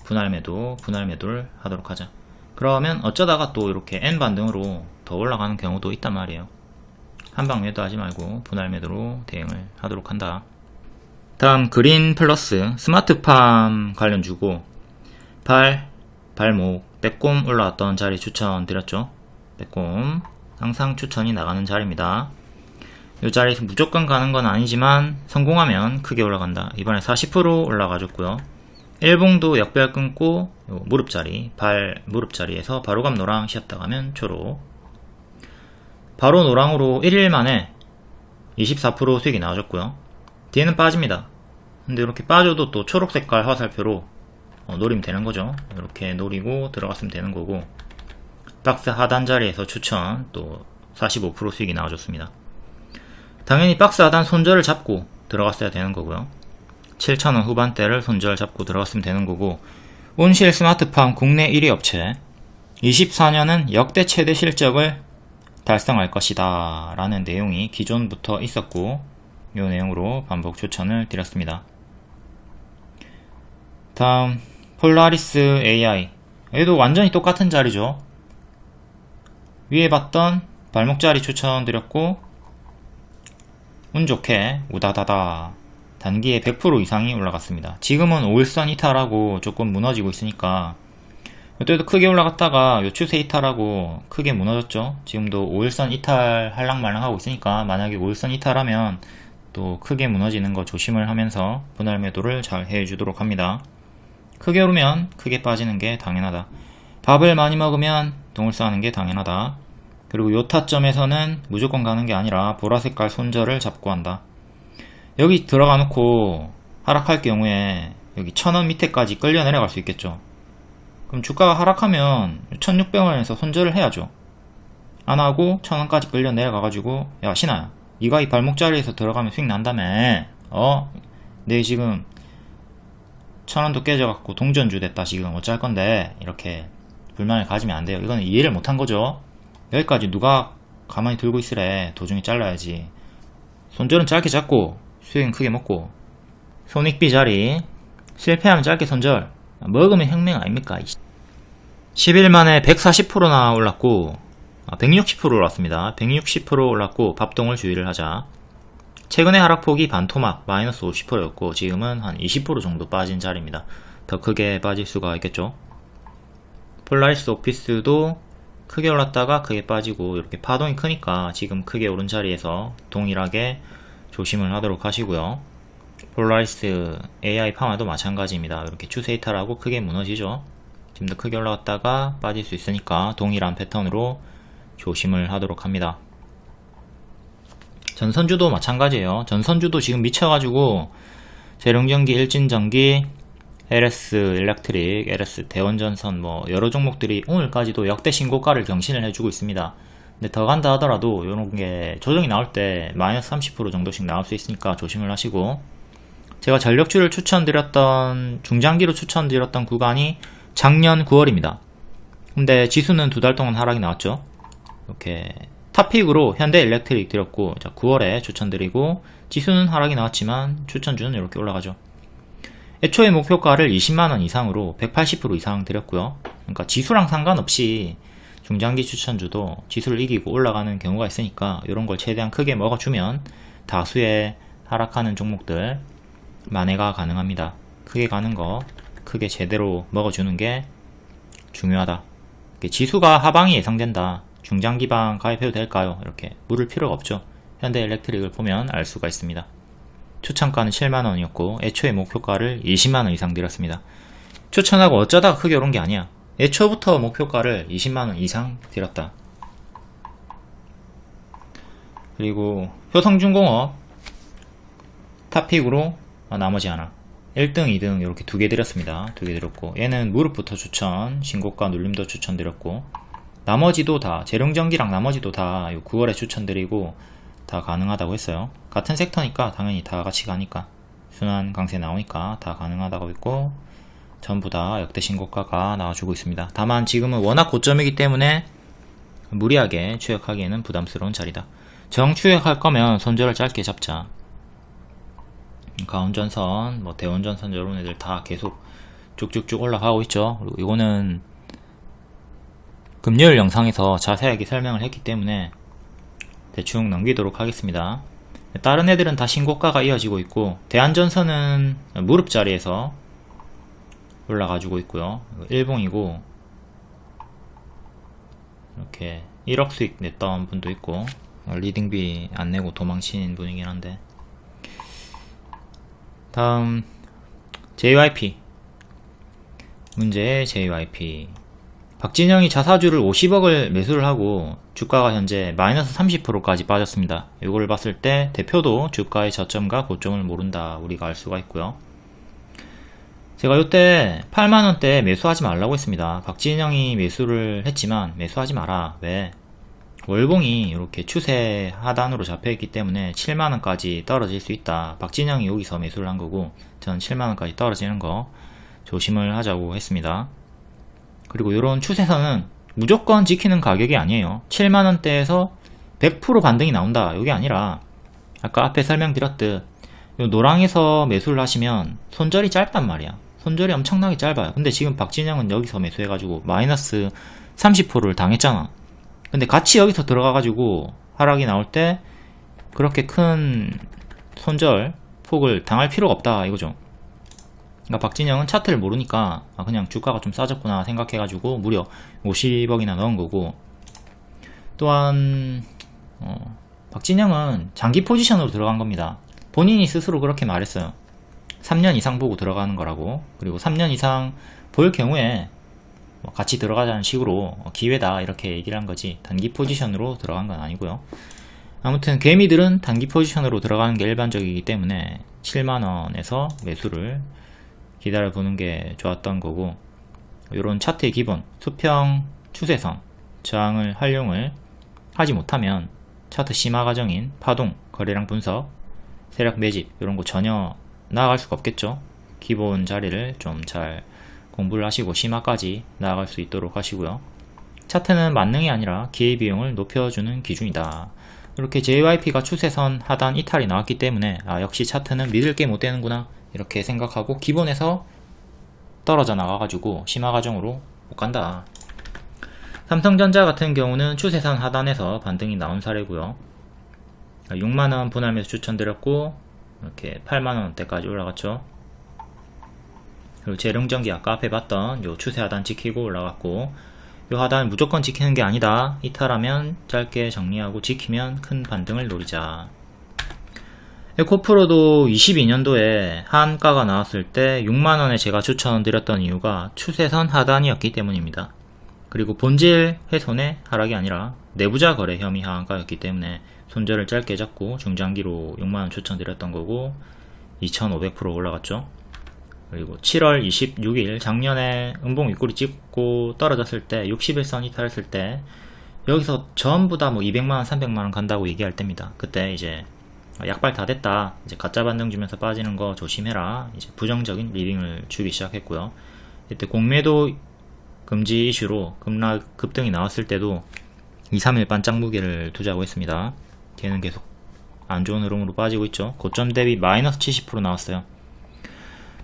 분할 매도를 하도록 하자. 그러면 어쩌다가 또 이렇게 N 반등으로 더 올라가는 경우도 있단 말이에요. 한방 매도하지 말고 분할 매도로 대응을 하도록 한다. 다음 그린 플러스 스마트팜 관련주고, 발목 빼꼼 올라왔던 자리 추천드렸죠. 빼꼼 항상 추천이 나가는 자리입니다. 이 자리에서 무조건 가는 건 아니지만 성공하면 크게 올라간다. 이번에 40% 올라가줬고요. 일봉도 역별 끊고 무릎자리, 무릎자리에서 바로감 노랑 쉬었다 가면 초록, 바로 노랑으로 1일 만에 24% 수익이 나와줬고요. 뒤에는 빠집니다. 근데 이렇게 빠져도 또 초록색깔 화살표로 노리면 되는 거죠. 이렇게 노리고 들어갔으면 되는 거고, 박스 하단 자리에서 추천 또 45% 수익이 나와줬습니다. 당연히 박스 하단 손절을 잡고 들어갔어야 되는 거고요. 7,000원 후반대를 손절 잡고 들어갔으면 되는 거고, 온실 스마트팜 국내 1위 업체, 24년은 역대 최대 실적을 달성할 것이다 라는 내용이 기존부터 있었고, 이 내용으로 반복 추천을 드렸습니다. 다음 폴라리스 AI, 얘도 완전히 똑같은 자리죠. 위에 봤던 발목 자리 추천드렸고, 운 좋게 우다다다 단기에 100% 이상이 올라갔습니다. 지금은 5일선 이탈하고 조금 무너지고 있으니까, 이때도 크게 올라갔다가 요 추세 이탈하고 크게 무너졌죠. 지금도 5일선 이탈 할랑말랑 하고 있으니까, 만약에 5일선 이탈하면 또 크게 무너지는 거 조심을 하면서 분할 매도를 잘 해주도록 합니다. 크게 오르면 크게 빠지는 게 당연하다. 밥을 많이 먹으면 동을 싸는 게 당연하다. 그리고 요 타점에서는 무조건 가는 게 아니라 보라색깔 손절을 잡고 한다. 여기 들어가 놓고 하락할 경우에 여기 1000원 밑에까지 끌려 내려갈 수 있겠죠. 그럼 주가가 하락하면 1600원에서 손절을 해야죠. 안 하고 1000원까지 끌려 내려가가지고, 야 신아야, 네가 이 발목 자리에서 들어가면 수익 난다며, 내 지금 1000원도 깨져갖고 동전주 됐다, 지금 어쩔 건데, 이렇게 불만을 가지면 안 돼요. 이거는 이해를 못한 거죠. 여기까지 누가 가만히 들고 있으래. 도중에 잘라야지. 손절은 짧게 잡고 수익은 크게 먹고, 손익비 자리 실패하면 짧게 손절, 먹으면 혁명 아닙니까? 10일 만에 140%나 올랐고, 160% 올랐습니다. 160% 올랐고 밥동을 주의를 하자. 최근의 하락폭이 반토막 마이너스 50%였고 지금은 한 20% 정도 빠진 자리입니다. 더 크게 빠질 수가 있겠죠. 폴라리스 오피스도 크게 올랐다가 크게 빠지고, 이렇게 파동이 크니까 지금 크게 오른 자리에서 동일하게 조심을 하도록 하시고요. 폴라리스 AI 파마도 마찬가지입니다. 이렇게 추세 이탈하고 크게 무너지죠. 지금도 크게 올라갔다가 빠질 수 있으니까 동일한 패턴으로 조심을 하도록 합니다. 전선주도 마찬가지예요. 전선주도 지금 미쳐가지고 재룡전기, 일진전기, LS 일렉트릭, LS 대원전선 뭐 여러 종목들이 오늘까지도 역대 신고가를 경신을 해주고 있습니다. 근데 더 간다 하더라도 이런게 조정이 나올 때 마이너스 30% 정도씩 나올 수 있으니까 조심을 하시고, 제가 전력주를 추천드렸던, 중장기로 추천드렸던 구간이 작년 9월입니다. 근데 지수는 2달 동안 하락이 나왔죠. 이렇게 탑픽으로 현대일렉트릭 드렸고, 9월에 추천드리고, 지수는 하락이 나왔지만 추천주는 이렇게 올라가죠. 애초에 목표가를 20만원 이상으로 180% 이상 드렸고요. 그러니까 지수랑 상관없이 중장기 추천주도 지수를 이기고 올라가는 경우가 있으니까 이런 걸 최대한 크게 먹어주면 다수의 하락하는 종목들 만회가 가능합니다. 크게 가는 거 크게 제대로 먹어주는 게 중요하다. 지수가 하방이 예상된다, 중장기방 가입해도 될까요? 이렇게 물을 필요가 없죠. 현대일렉트릭을 보면 알 수가 있습니다. 추천가는 7만원이었고 애초에 목표가를 20만원 이상 드렸습니다. 추천하고 어쩌다가 크게 오른 게 아니야. 애초부터 목표가를 20만원 이상 드렸다. 그리고 효성중공업 탑픽으로 나머지 하나, 1등, 2등 이렇게 두 개 드렸습니다. 두 개 드렸고, 얘는 무릎부터 추천, 신고가 눌림도 추천드렸고, 나머지도 다, 재룡전기랑 나머지도 다 9월에 추천드리고 다 가능하다고 했어요. 같은 섹터니까 당연히 다 같이 가니까, 순환 강세 나오니까 다 가능하다고 했고, 전부 다 역대 신고가가 나와주고 있습니다. 다만 지금은 워낙 고점이기 때문에 무리하게 추격하기에는 부담스러운 자리다. 정추격할 거면 손절을 짧게 잡자. 가운전선, 뭐 대원전선 이런 애들 다 계속 쭉쭉쭉 올라가고 있죠. 그리고 이거는 금요일 영상에서 자세하게 설명을 했기 때문에 대충 넘기도록 하겠습니다. 다른 애들은 다 신고가가 이어지고 있고, 대한전선은 무릎 자리에서 올라가지고 있고요. 일봉이고 이렇게 1억 수익 냈던 분도 있고, 리딩비 안 내고 도망친 분이긴 한데. 다음 JYP 문제의 JYP. 박진영이 자사주를 50억을 매수를 하고 주가가 현재 마이너스 30%까지 빠졌습니다. 이걸 봤을 때 대표도 주가의 저점과 고점을 모른다, 우리가 알 수가 있고요. 제가 이때 8만원대 매수하지 말라고 했습니다. 박진영이 매수를 했지만 매수하지 마라. 왜? 월봉이 이렇게 추세 하단으로 잡혀있기 때문에 7만원까지 떨어질 수 있다. 박진영이 여기서 매수를 한 거고, 저는 7만원까지 떨어지는 거 조심을 하자고 했습니다. 그리고 이런 추세선은 무조건 지키는 가격이 아니에요. 7만원대에서 100% 반등이 나온다, 이게 아니라 아까 앞에 설명드렸듯 요 노랑에서 매수를 하시면 손절이 짧단 말이야. 손절이 엄청나게 짧아요. 근데 지금 박진영은 여기서 매수해가지고 마이너스 30%를 당했잖아. 근데 같이 여기서 들어가가지고 하락이 나올 때 그렇게 큰 손절 폭을 당할 필요가 없다, 이거죠. 그러니까 박진영은 차트를 모르니까 그냥 주가가 좀 싸졌구나 생각해가지고 무려 50억이나 넣은 거고, 또한 박진영은 장기 포지션으로 들어간 겁니다. 본인이 스스로 그렇게 말했어요. 3년 이상 보고 들어가는 거라고. 그리고 3년 이상 볼 경우에 같이 들어가자는 식으로 기회다, 이렇게 얘기를 한 거지, 단기 포지션으로 들어간 건 아니고요. 아무튼 개미들은 단기 포지션으로 들어가는 게 일반적이기 때문에 7만원에서 매수를 기다려보는 게 좋았던 거고, 이런 차트의 기본 수평 추세선 저항을 활용을 하지 못하면 차트 심화 과정인 파동, 거래량 분석, 세력 매집 이런 거 전혀 나아갈 수가 없겠죠. 기본 자리를 좀 잘 공부를 하시고 심화까지 나아갈 수 있도록 하시고요. 차트는 만능이 아니라 기회비용을 높여주는 기준이다. 이렇게 JYP가 추세선 하단 이탈이 나왔기 때문에 역시 차트는 믿을 게 못 되는구나, 이렇게 생각하고 기본에서 떨어져 나가가지고 심화 과정으로 못 간다. 삼성전자 같은 경우는 추세선 하단에서 반등이 나온 사례고요. 6만원 분할 매수 추천드렸고 이렇게 8만원대까지 올라갔죠. 그리고 재룡전기 아까 앞에 봤던 요 추세 하단 지키고 올라갔고, 요 하단 무조건 지키는 게 아니다. 이탈하면 짧게 정리하고 지키면 큰 반등을 노리자. 에코프로도 22년도에 한가가 나왔을 때 6만원에 제가 추천드렸던 이유가 추세선 하단이었기 때문입니다. 그리고 본질 훼손의 하락이 아니라 내부자 거래 혐의 하한가였기 때문에 손절을 짧게 잡고 중장기로 6만원 추천드렸던 거고, 2500% 올라갔죠. 그리고 7월 26일 작년에 음봉 윗꼬리 찍고 떨어졌을 때 61선 이탈했을 때 여기서 전부 다 뭐 200만원 300만원 간다고 얘기할 때입니다. 그때 이제 약발 다 됐다, 이제 가짜 반등 주면서 빠지는 거 조심해라, 이제 부정적인 리딩을 주기 시작했고요. 이때 공매도 금지 이슈로 급등이 나왔을 때도 2, 3일 반짝 무게를 두자고 했습니다. 걔는 계속 안 좋은 흐름으로 빠지고 있죠. 고점 대비 마이너스 70% 나왔어요.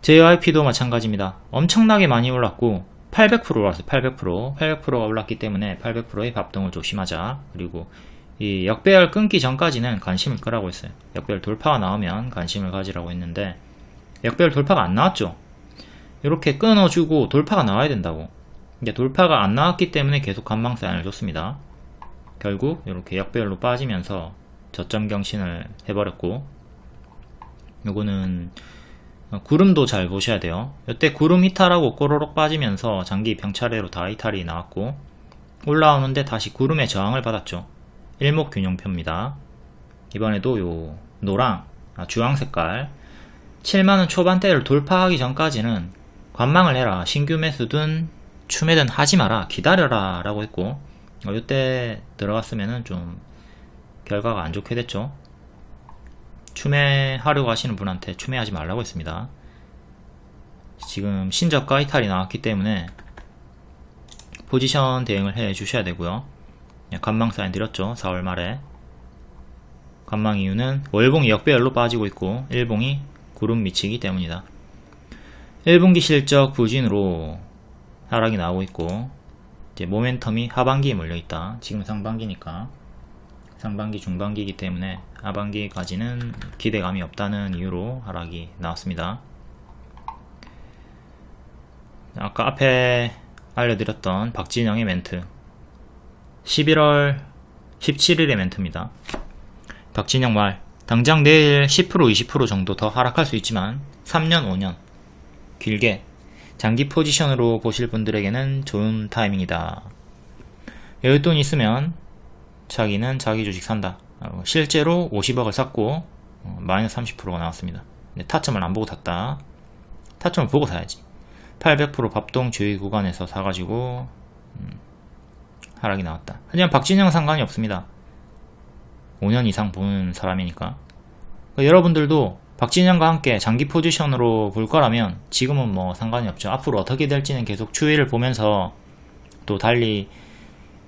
JYP도 마찬가지입니다. 엄청나게 많이 올랐고 800% 올랐어요. 800%가 올랐기 때문에 800%의 밥등을 조심하자. 그리고 이 역배열 끊기 전까지는 관심을 끄라고 했어요. 역배열 돌파가 나오면 관심을 가지라고 했는데 역배열 돌파가 안 나왔죠. 이렇게 끊어주고 돌파가 나와야 된다고. 이게 돌파가 안 나왔기 때문에 계속 관망 사인을 줬습니다. 결국 이렇게 역배열로 빠지면서 저점 경신을 해버렸고, 요거는 구름도 잘 보셔야 돼요. 이때 구름 이탈하고 꼬로록 빠지면서 장기 병차례로 다 이탈이 나왔고, 올라오는데 다시 구름의 저항을 받았죠. 일목균형표입니다. 이번에도 요 노랑, 주황 색깔 7만원 초반대를 돌파하기 전까지는 관망을 해라. 신규 매수든 추매든 하지 마라. 기다려라 라고 했고, 이때 들어갔으면은 좀 결과가 안 좋게 됐죠. 추매하려고 하시는 분한테 추매하지 말라고 했습니다. 지금 신저가 이탈이 나왔기 때문에 포지션 대응을 해 주셔야 되고요. 관망 사인 드렸죠. 4월 말에. 관망 이유는 월봉이 역배열로 빠지고 있고 일봉이 구름 미치기 때문이다. 1분기 실적 부진으로 하락이 나오고 있고, 이제 모멘텀이 하반기에 몰려있다. 지금 상반기니까 상반기 중반기이기 때문에 하반기까지는 기대감이 없다는 이유로 하락이 나왔습니다. 아까 앞에 알려드렸던 박진영의 멘트, 11월 17일의 멘트입니다. 박진영 말, 당장 내일 10% 20% 정도 더 하락할 수 있지만 3년 5년 길게 장기 포지션으로 보실 분들에게는 좋은 타이밍이다. 여윳돈 있으면 자기는 자기 주식 산다. 실제로 50억을 샀고 마이너스 30%가 나왔습니다. 타점을 안 보고 샀다. 타점을 보고 사야지. 800% 밥동 주의 구간에서 사가지고 하락이 나왔다. 하지만 박진영 상관이 없습니다. 5년 이상 보는 사람이니까. 여러분들도 박진영과 함께 장기 포지션으로 볼 거라면 지금은 뭐 상관이 없죠. 앞으로 어떻게 될지는 계속 추이를 보면서 또 달리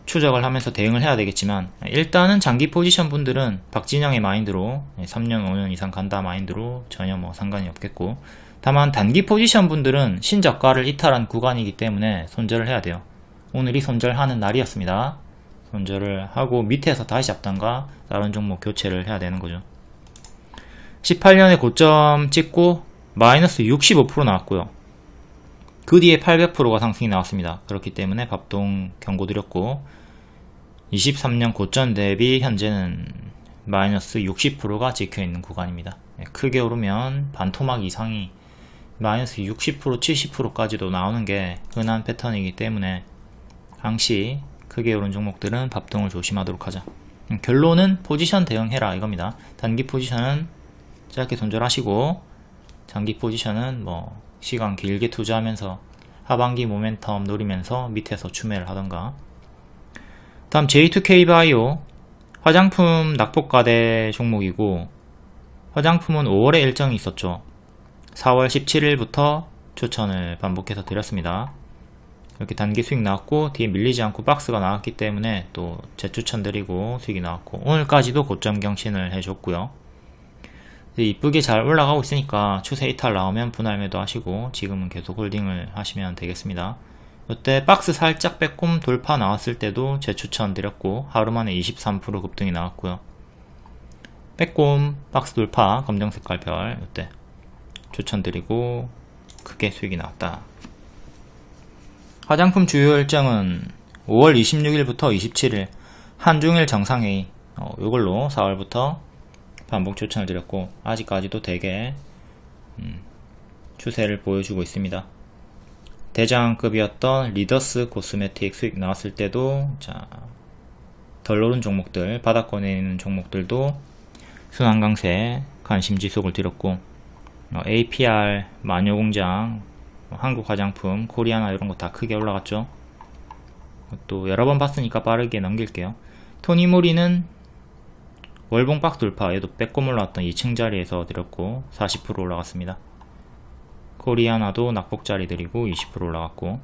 추적을 하면서 대응을 해야 되겠지만, 일단은 장기 포지션 분들은 박진영의 마인드로 3년 5년 이상 간다 마인드로 전혀 뭐 상관이 없겠고, 다만 단기 포지션 분들은 신저가를 이탈한 구간이기 때문에 손절을 해야 돼요. 오늘이 손절하는 날이었습니다. 손절을 하고 밑에서 다시 잡던가 다른 종목 교체를 해야 되는 거죠. 18년에 고점 찍고 마이너스 65% 나왔고요. 그 뒤에 800%가 상승이 나왔습니다. 그렇기 때문에 밥동 경고 드렸고, 23년 고점 대비 현재는 마이너스 60%가 찍혀있는 구간입니다. 크게 오르면 반토막 이상이 마이너스 60% 70%까지도 나오는 게 흔한 패턴이기 때문에 항시 크게 오른 종목들은 밥동을 조심하도록 하자. 결론은 포지션 대응해라 이겁니다. 단기 포지션은 짧게 손절하시고, 장기 포지션은 뭐 시간 길게 투자하면서 하반기 모멘텀 노리면서 밑에서 추매를 하던가. 다음 J2K바이오, 화장품 낙폭과대 종목이고, 화장품은 5월에 일정이 있었죠. 4월 17일부터 추천을 반복해서 드렸습니다. 이렇게 단기 수익 나왔고 뒤에 밀리지 않고 박스가 나왔기 때문에 또 재추천 드리고 수익이 나왔고, 오늘까지도 고점 경신을 해줬고요. 이쁘게 잘 올라가고 있으니까 추세 이탈 나오면 분할 매도 하시고 지금은 계속 홀딩을 하시면 되겠습니다. 이때 박스 살짝 빼꼼 돌파 나왔을 때도 재추천 드렸고 하루 만에 23% 급등이 나왔고요. 빼꼼 박스 돌파 검정 색깔 별 이때 추천 드리고 크게 수익이 나왔다. 화장품 주요 일정은 5월 26일부터 27일 한중일 정상회의, 이걸로 4월부터 반복 추천을 드렸고 아직까지도 되게 추세를 보여주고 있습니다. 대장급이었던 리더스 코스메틱 수익 나왔을 때도 덜 오른 종목들, 바닥권에 있는 종목들도 순환 강세 관심 지속을 드렸고, APR, 마녀공장, 한국 화장품, 코리아나 이런 거 다 크게 올라갔죠. 또 여러 번 봤으니까 빠르게 넘길게요. 토니모리는 월봉 박스 돌파, 얘도 빼꼼 올라왔던 2층 자리에서 드렸고 40% 올라갔습니다. 코리아나도 낙폭 자리 드리고 20% 올라갔고,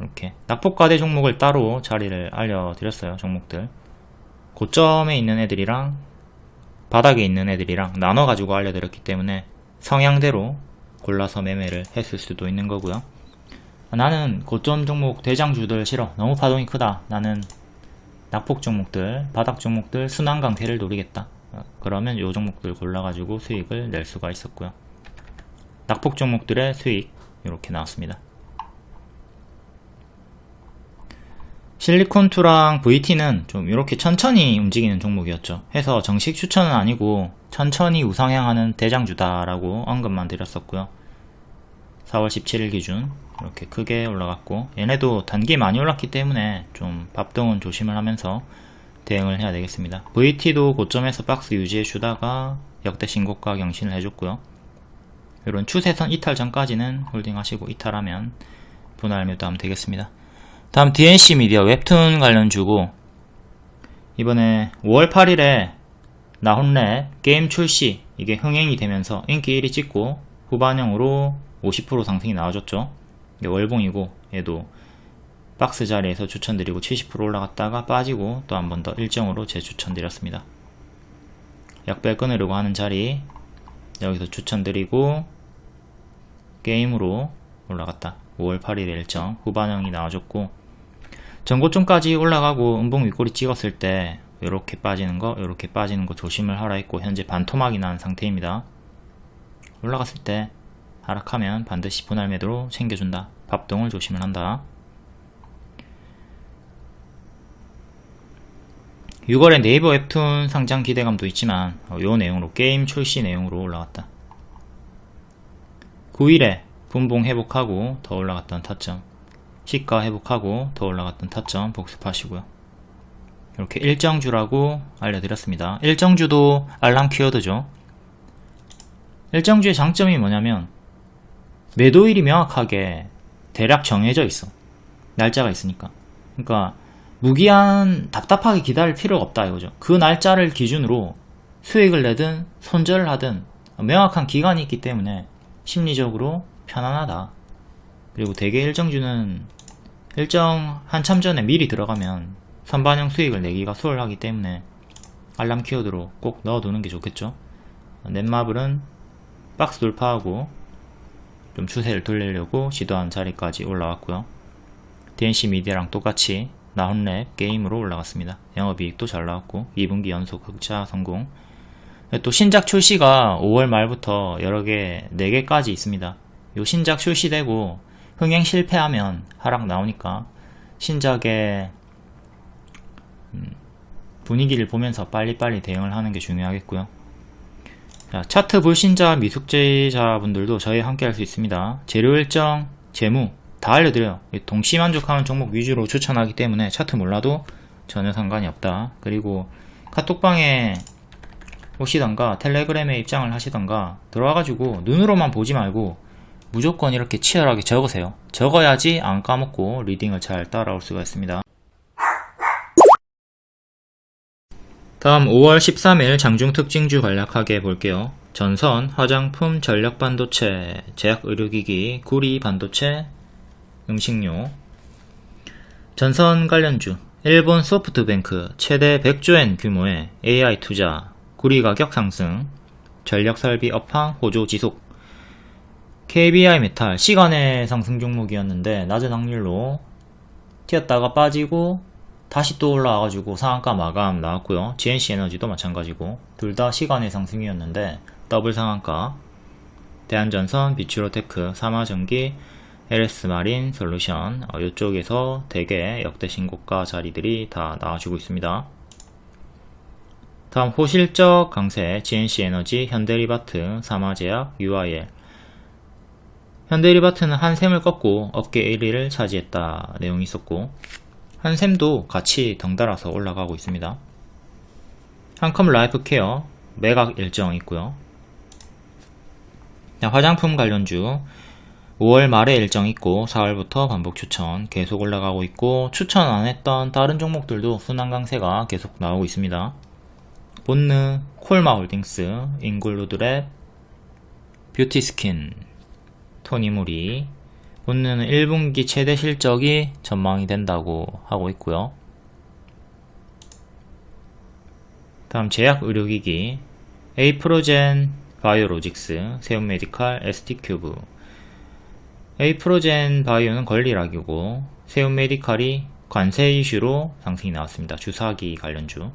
이렇게 낙폭과대 종목을 따로 자리를 알려드렸어요. 종목들 고점에 있는 애들이랑 바닥에 있는 애들이랑 나눠 가지고 알려드렸기 때문에 성향대로 골라서 매매를 했을 수도 있는 거고요. 나는 고점 종목 대장주들 싫어, 너무 파동이 크다, 나는 낙폭 종목들, 바닥 종목들 순환 강세를 노리겠다, 그러면 요 종목들 골라가지고 수익을 낼 수가 있었고요. 낙폭 종목들의 수익 이렇게 나왔습니다. 실리콘2랑 VT는 좀 이렇게 천천히 움직이는 종목이었죠. 해서 정식 추천은 아니고 천천히 우상향하는 대장주다 라고 언급만 드렸었고요. 4월 17일 기준 이렇게 크게 올라갔고, 얘네도 단기 많이 올랐기 때문에 좀 밥동은 조심을 하면서 대응을 해야 되겠습니다. VT도 고점에서 박스 유지해 주다가 역대 신고가 경신을 해줬고요. 이런 추세선 이탈 전까지는 홀딩 하시고 이탈하면 분할 매도하면 되겠습니다. 다음 DNC 미디어 웹툰 관련주고, 이번에 5월 8일에 나혼랩 게임 출시 이게 흥행이 되면서 인기 1위 찍고 후반형으로 50% 상승이 나와줬죠. 이게 월봉이고, 얘도 박스 자리에서 추천드리고 70% 올라갔다가 빠지고 또 한 번 더 일정으로 재추천드렸습니다. 약배 끊으려고 하는 자리 여기서 추천드리고 게임으로 올라갔다. 5월 8일에 일정 후반형이 나와줬고, 전고점까지 올라가고 음봉 윗꼬리 찍었을 때 요렇게 빠지는 거 요렇게 빠지는 거 조심을 하라 했고, 현재 반토막이 난 상태입니다. 올라갔을 때 하락하면 반드시 분할 매도로 챙겨준다. 밥동을 조심을 한다. 6월에 네이버 웹툰 상장 기대감도 있지만 요 내용으로 게임 출시 내용으로 올라갔다. 9일에 분봉 회복하고 더 올라갔던 타점, 시가 회복하고 더 올라갔던 타점 복습하시고요. 이렇게 일정주라고 알려드렸습니다. 일정주도 알람 키워드죠. 일정주의 장점이 뭐냐면 매도일이 명확하게 대략 정해져 있어. 날짜가 있으니까. 그러니까 무기한 답답하게 기다릴 필요가 없다 이거죠. 그 날짜를 기준으로 수익을 내든 손절을 하든 명확한 기간이 있기 때문에 심리적으로 편안하다. 그리고 대개 일정주는 일정 한참 전에 미리 들어가면 선반영 수익을 내기가 수월하기 때문에 알람 키워드로 꼭 넣어두는 게 좋겠죠. 넷마블은 박스 돌파하고 좀 추세를 돌리려고 시도한 자리까지 올라왔고요. DNC 미디어랑 똑같이 나혼랩 게임으로 올라갔습니다. 영업이익도 잘 나왔고 2분기 연속 흑자 성공. 또 신작 출시가 5월 말부터 여러개 4개까지 있습니다. 요 신작 출시되고 흥행 실패하면 하락 나오니까 신작의 분위기를 보면서 빨리빨리 대응을 하는 게 중요하겠고요. 자, 차트 불신자 미숙제자분들도 저희와 함께 할 수 있습니다. 재료 일정, 재무 다 알려드려요. 동시 만족하는 종목 위주로 추천하기 때문에 차트 몰라도 전혀 상관이 없다. 그리고 카톡방에 오시던가 텔레그램에 입장을 하시던가 들어와가지고 눈으로만 보지 말고 무조건 이렇게 치열하게 적으세요. 적어야지 안 까먹고 리딩을 잘 따라올 수가 있습니다. 다음 5월 13일 장중 특징주 간략하게 볼게요. 전선, 화장품, 전력반도체, 제약의료기기, 구리 반도체, 음식료. 전선 관련주, 일본 소프트뱅크 최대 100조엔 규모의 AI 투자, 구리 가격 상승, 전력설비 업황 호조 지속. KBI 메탈 시간의 상승 종목이었는데 낮은 확률로 튀었다가 빠지고 다시 또 올라와가지고 상한가 마감 나왔고요. GNC 에너지도 마찬가지고 둘 다 시간의 상승이었는데 더블 상한가. 대한전선, 비추로테크, 삼화전기, LS마린 솔루션 이쪽에서 대개 역대 신고가 자리들이 다 나와주고 있습니다. 다음 호실적 강세 GNC 에너지, 현대리바트, 삼화제약, UIL. 현대리바트는 한샘을 꺾고 업계 1위를 차지했다 내용이 있었고, 한샘도 같이 덩달아서 올라가고 있습니다. 한컴 라이프케어 매각 일정 있고요. 화장품 관련주 5월 말에 일정 있고 4월부터 반복 추천 계속 올라가고 있고, 추천 안 했던 다른 종목들도 순환 강세가 계속 나오고 있습니다. 본느, 콜마홀딩스, 인글루드랩, 뷰티스킨, 토니모리. 본느는 1분기 최대 실적이 전망이 된다고 하고 있고요. 다음 제약의료기기, 에이프로젠 바이오로직스, 세움메디칼, ST큐브. 에이프로젠 바이오는 권리락이고 세움메디칼이 관세 이슈로 상승이 나왔습니다. 주사기 관련주.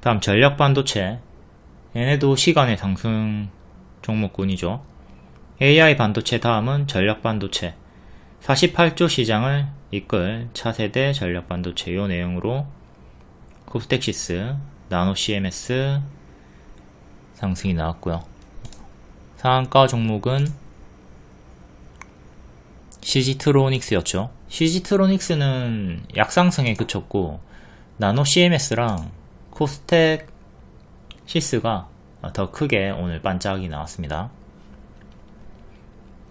다음 전력반도체, 얘네도 시간의 상승 종목군이죠. AI 반도체 다음은 전력반도체, 48조 시장을 이끌 차세대 전력반도체 요 내용으로 코스텍시스, 나노CMS 상승이 나왔고요. 상한가 종목은 CG트로닉스였죠. CG트로닉스는 약상승에 그쳤고 나노CMS랑 코스텍시스가 더 크게 오늘 반짝이 나왔습니다.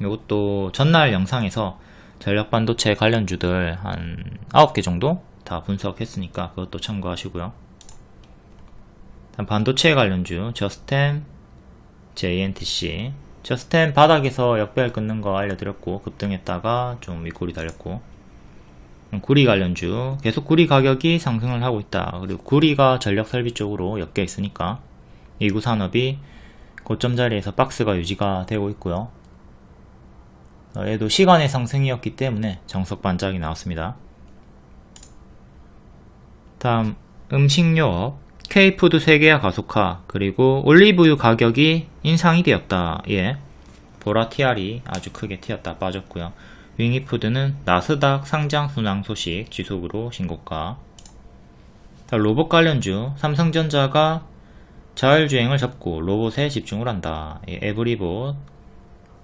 이것도 전날 영상에서 전력 반도체 관련주들 한 9개 정도 다 분석했으니까 그것도 참고하시고요. 다음 반도체 관련주 저스템, JNTC. 저스템 바닥에서 역배열 끊는 거 알려드렸고 급등했다가 좀 윗골이 달렸고, 구리 관련주 계속 구리 가격이 상승을 하고 있다. 그리고 구리가 전력 설비 쪽으로 엮여 있으니까 이구 산업이 고점 자리에서 박스가 유지가 되고 있고요. 얘도 시간의 상승이었기 때문에 정석 반짝이 나왔습니다. 다음 음식료업 K푸드 세계화 가속화, 그리고 올리브유 가격이 인상이 되었다. 예, 보라티알이 아주 크게 튀었다 빠졌고요. 윙이푸드는 나스닥 상장 순항 소식 지속으로 신고가. 로봇 관련주 삼성전자가 자율주행을 접고 로봇에 집중을 한다. 예, 에브리봇,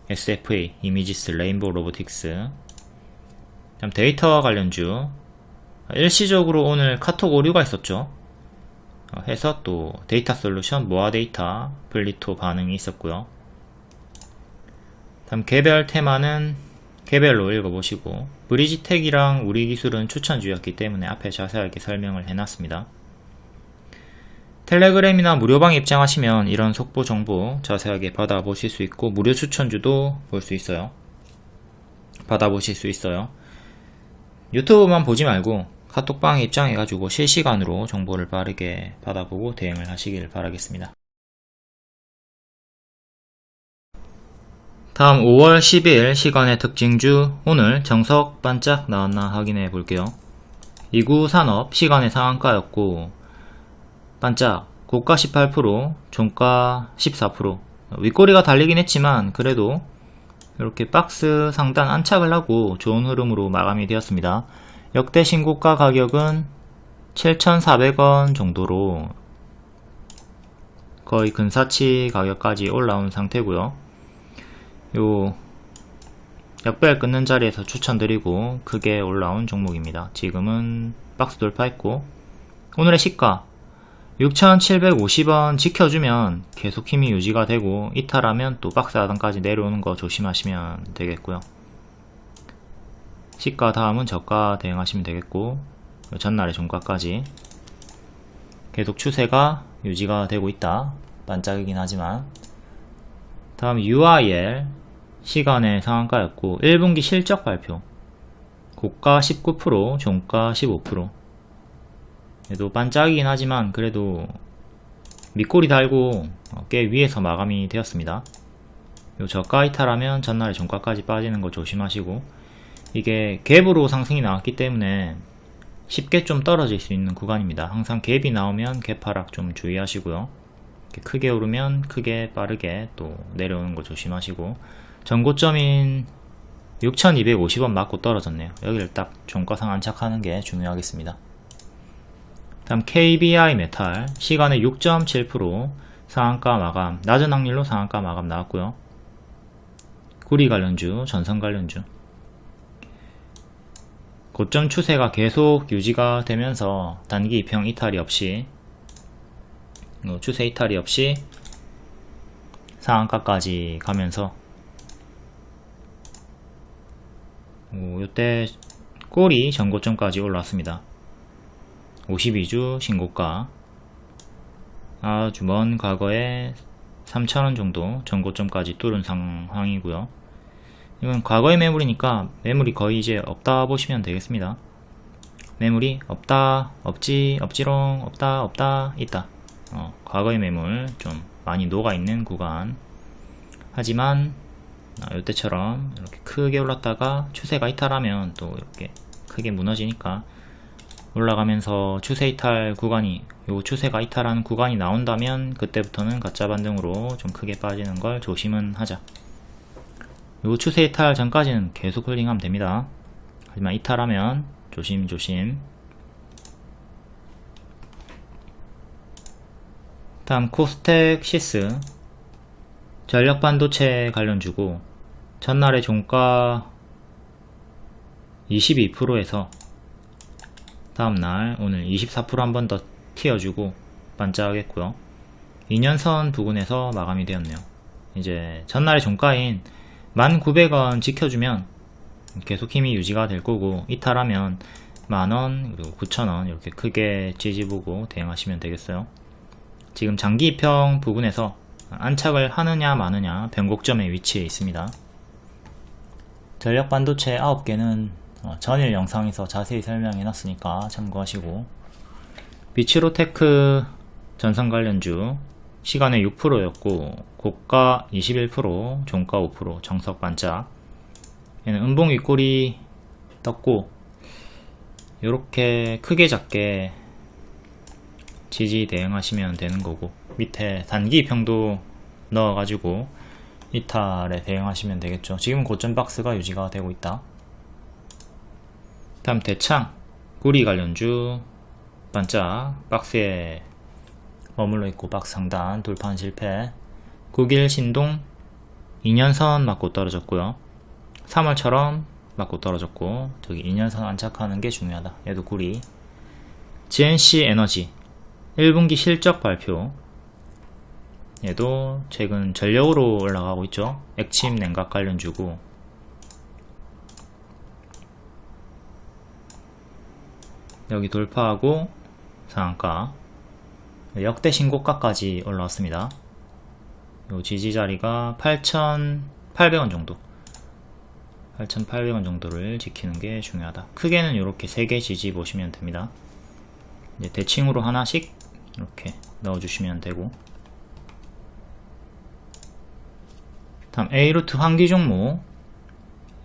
SFA, 이미지스, 레인보우 로보틱스. 다음 데이터 관련주 일시적으로 오늘 카톡 오류가 있었죠. 해서 또 데이터 솔루션, 모아 데이터, 블리토 반응이 있었고요. 다음 개별 테마는 개별로 읽어보시고, 브리지텍이랑 우리기술은 추천주였기 때문에 앞에 자세하게 설명을 해놨습니다. 텔레그램이나 무료방 입장하시면 이런 속보 정보 자세하게 받아보실 수 있고, 무료 추천주도 볼 수 있어요. 받아보실 수 있어요. 유튜브만 보지 말고 카톡방에 입장해가지고 실시간으로 정보를 빠르게 받아보고 대응을 하시길 바라겠습니다. 다음 5월 10일 시간의 특징주, 오늘 정석 반짝 나왔나 확인해 볼게요. 이구 산업 시간의 상한가였고 반짝 고가 18%, 종가 14%. 윗꼬리가 달리긴 했지만 그래도 이렇게 박스 상단 안착을 하고 좋은 흐름으로 마감이 되었습니다. 역대 신고가 가격은 7,400원 정도로 거의 근사치 가격까지 올라온 상태고요. 요 역배열 끊는 자리에서 추천드리고 크게 올라온 종목입니다. 지금은 박스 돌파했고, 오늘의 시가 6,750원 지켜주면 계속 힘이 유지가 되고, 이탈하면 또 박스 하단까지 내려오는 거 조심하시면 되겠고요. 시가 다음은 저가 대응하시면 되겠고, 전날의 종가까지 계속 추세가 유지가 되고 있다. 반짝이긴 하지만. 다음 UIL 시간의 상한가였고 1분기 실적 발표, 고가 19%, 종가 15%. 얘도 반짝이긴 하지만 그래도 밑꼬리 달고 꽤 위에서 마감이 되었습니다. 요 저가 이탈하면 전날의 종가까지 빠지는 거 조심하시고, 이게 갭으로 상승이 나왔기 때문에 쉽게 좀 떨어질 수 있는 구간입니다. 항상 갭이 나오면 갭 하락 좀 주의하시고요. 크게 오르면 크게 빠르게 또 내려오는 거 조심하시고, 전고점인 6,250원 맞고 떨어졌네요. 여기를 딱 종가상 안착하는 게 중요하겠습니다. 다음 KBI 메탈 시간에 6.7% 상한가 마감, 낮은 확률로 상한가 마감 나왔고요. 구리 관련주, 전선 관련주 고점 추세가 계속 유지가 되면서 단기 입형 이탈이 없이, 추세 이탈이 없이 상한가까지 가면서 이때 꼬리 전고점까지 올라왔습니다. 52주 신고가, 아주 먼 과거에 3,000원 정도 전고점까지 뚫은 상황이고요. 이건 과거의 매물이니까 매물이 거의 이제 없다 보시면 되겠습니다. 매물이 없다, 없지, 없지롱, 없다, 없다, 있다. 과거의 매물 좀 많이 녹아있는 구간. 하지만 이때처럼 이렇게 크게 올랐다가 추세가 이탈하면 또 이렇게 크게 무너지니까, 올라가면서 추세 이탈 구간이, 요 추세가 이탈하는 구간이 나온다면 그때부터는 가짜 반등으로 좀 크게 빠지는 걸 조심은 하자. 요 추세 이탈 전까지는 계속 홀딩하면 됩니다. 하지만 이탈하면 조심조심. 다음 코스텍 시스 전력 반도체 관련주고, 전날의 종가 22%에서 다음날 오늘 24% 한 번 더 튀어주고 반짝하겠고요. 2년선 부근에서 마감이 되었네요. 이제 전날의 종가인 19,000원 지켜주면 계속 힘이 유지가 될 거고, 이탈하면 10,000원 그리고 9,000원 이렇게 크게 지지보고 대응하시면 되겠어요. 지금 장기 입형 부분에서 안착을 하느냐 마느냐 변곡점에 위치해 있습니다. 전력 반도체 9개는 전일 영상에서 자세히 설명해 놨으니까 참고하시고, 비츠로테크 전선 관련주 시간에 6%였고 고가 21%, 종가 5%, 정석 반짝. 얘는 음봉 윗꼬리 떴고 요렇게 크게 작게 지지 대응하시면 되는 거고, 밑에 단기 입형도 넣어가지고 이탈에 대응하시면 되겠죠. 지금은 고점 박스가 유지가 되고 있다. 다음 대창 구리 관련주 반짝 박스에 머물러 있고 박스 상단 돌파한 실패. 9길 신동 2년선 맞고 떨어졌고요. 3월처럼 맞고 떨어졌고, 저기 2년선 안착하는 게 중요하다. 얘도 구리. GNC 에너지 1분기 실적 발표. 얘도 최근 전력으로 올라가고 있죠. 액침 냉각 관련주고, 여기 돌파하고 상한가 역대 신고가까지 올라왔습니다. 요 지지 자리가 8,800원 정도, 8,800원 정도를 지키는 게 중요하다. 크게는 이렇게 3개 지지 보시면 됩니다. 이제 대칭으로 하나씩 이렇게 넣어주시면 되고, 다음 A루트 환기 종목,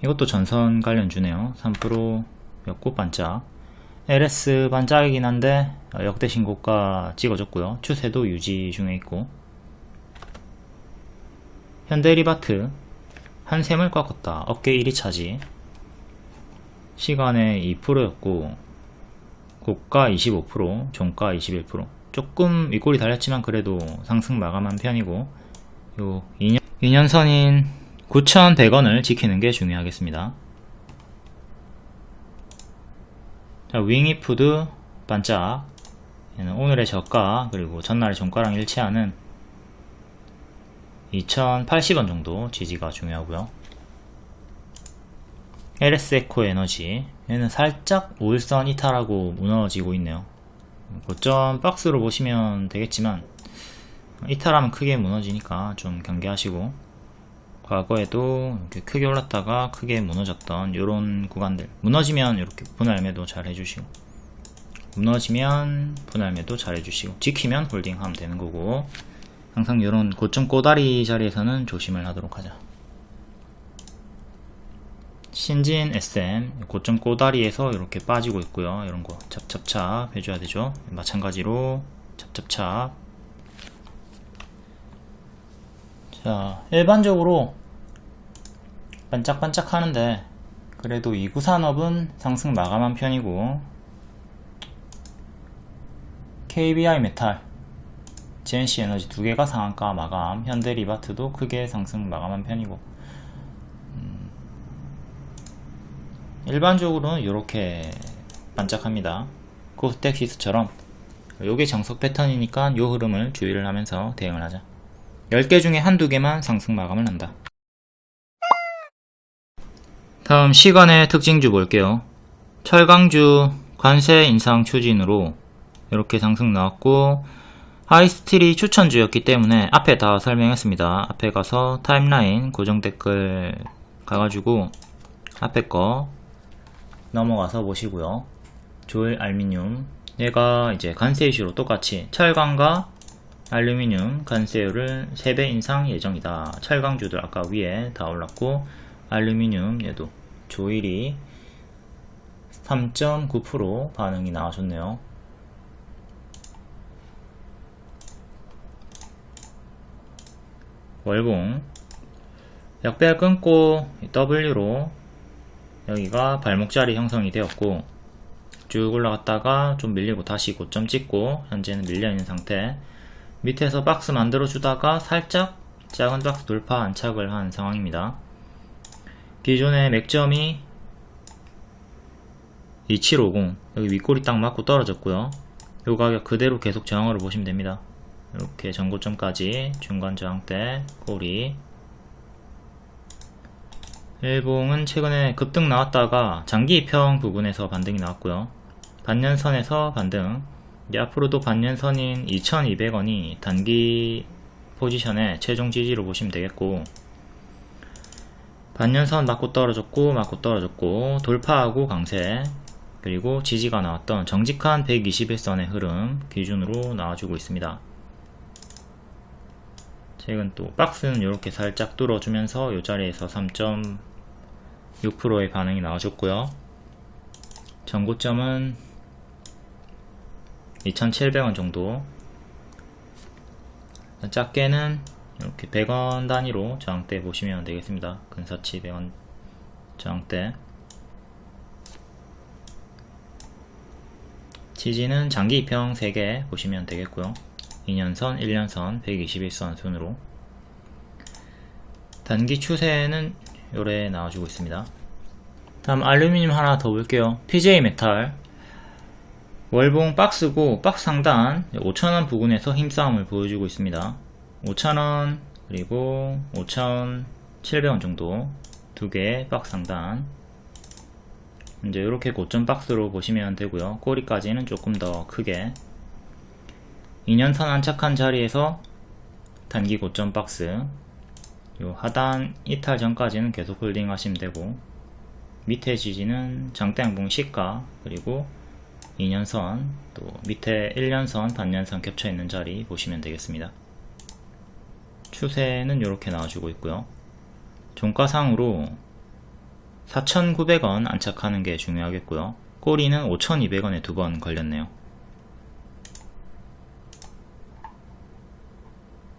이것도 전선 관련주네요. 3%였고 반짝. LS 반짝이긴 한데 역대 신고가 찍어줬고요. 추세도 유지 중에 있고, 현대리바트 한샘을 꺾었다. 어깨 1위 차지. 시간에 2%였고 고가 25%, 종가 21%. 조금 윗골이 달렸지만 그래도 상승 마감한 편이고, 요 2년선인 9,100원을 지키는 게 중요하겠습니다. 자, 윙이푸드 반짝. 얘는 오늘의 저가 그리고 전날의 종가랑 일치하는 2,080원 정도 지지가 중요하고요. LS에코 에너지, 얘는 살짝 5일선 이탈하고 무너지고 있네요. 고점 박스로 보시면 되겠지만 이탈하면 크게 무너지니까 좀 경계하시고, 과거에도 이렇게 크게 올랐다가 크게 무너졌던 요런 구간들, 무너지면 이렇게 분할 매도 잘 해주시고, 무너지면 분할 매도 잘 해주시고, 지키면 홀딩 하면 되는 거고, 항상 요런 고점 꼬다리 자리에서는 조심을 하도록 하자. 신진 SM 고점 꼬다리에서 이렇게 빠지고 있고요. 이런 거 찹찹찹 해줘야 되죠. 마찬가지로 찹찹찹. 자, 일반적으로 반짝반짝 하는데 그래도 이구산업은 상승 마감한 편이고, KBI 메탈, GNC 에너지 두 개가 상한가 마감, 현대리바트도 크게 상승 마감한 편이고, 일반적으로는 이렇게 반짝합니다. 코스닥시스처럼 요게 정석 패턴이니까 요 흐름을 주의를 하면서 대응을 하자. 10개 중에 한두 개만 상승 마감을 한다. 다음 시간의 특징주 볼게요. 철강주 관세 인상 추진으로 이렇게 상승 나왔고, 하이스틸이 추천주였기 때문에 앞에 다 설명했습니다. 앞에 가서 타임라인 고정 댓글 가가지고 앞에 거 넘어가서 보시고요. 조일 알루미늄, 얘가 이제 관세 이슈로 똑같이 철강과 알루미늄 관세율을 3배 인상 예정이다. 철강주들 아까 위에 다 올랐고, 알루미늄 얘도 조일이 3.9% 반응이 나와줬네요. 월봉 역배열 끊고 W로 여기가 발목자리 형성이 되었고, 쭉 올라갔다가 좀 밀리고 다시 고점 찍고 현재는 밀려있는 상태. 밑에서 박스 만들어 주다가 살짝 작은 박스 돌파 안착을 한 상황입니다. 기존의 맥점이 2750, 여기 윗꼬리 딱 맞고 떨어졌고요. 요 가격 그대로 계속 저항으로 보시면 됩니다. 이렇게 전고점까지 중간 저항대 꼬리 일봉은 최근에 급등 나왔다가 장기 입형 부분에서 반등이 나왔고요. 반년선에서 반등. 이제 앞으로도 반년선인 2200원이 단기 포지션의 최종 지지로 보시면 되겠고, 반년선 맞고 떨어졌고 돌파하고 강세, 그리고 지지가 나왔던 정직한 121선의 흐름 기준으로 나와주고 있습니다. 최근 또 박스는 이렇게 살짝 뚫어주면서 이 자리에서 3.6%의 반응이 나와줬고요. 전고점은 2,700원 정도. 작게는 이렇게 100원 단위로 저항대 보시면 되겠습니다. 근사치 100원 저항대. 지지는 장기 입형 3개 보시면 되겠고요. 2년선, 1년선, 121선 순으로. 단기 추세는 요래 나와주고 있습니다. 다음 알루미늄 하나 더 볼게요. PJ 메탈. 월봉 박스고 박스 상단 5,000원 부근에서 힘싸움을 보여주고 있습니다. 5,000원 그리고 5,700원 정도 두 개 박스 상단. 이제 이렇게 고점 박스로 보시면 되고요. 꼬리까지는 조금 더 크게. 2년선 안착한 자리에서 단기 고점 박스. 요 하단 이탈 전까지는 계속 홀딩 하시면 되고, 밑에 지지는 장대양봉 시가, 그리고 2년선, 또 밑에 1년선, 반년선 겹쳐 있는 자리 보시면 되겠습니다. 추세는 이렇게 나와주고 있고요. 종가상으로 4,900원 안착하는 게 중요하겠고요. 꼬리는 5,200원에 두 번 걸렸네요.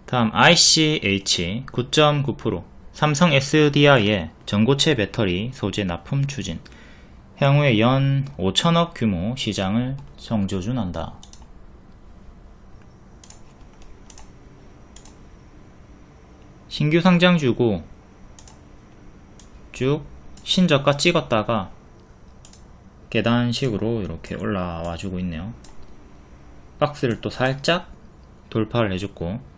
다음 ICH 9.9%, 삼성 SDI의 전고체 배터리 소재 납품 추진. 향후에 연 5천억 규모 시장을 성조준한다. 신규 상장주고 쭉 신저가 찍었다가 계단식으로 이렇게 올라와 주고 있네요. 박스를 또 살짝 돌파를 해줬고,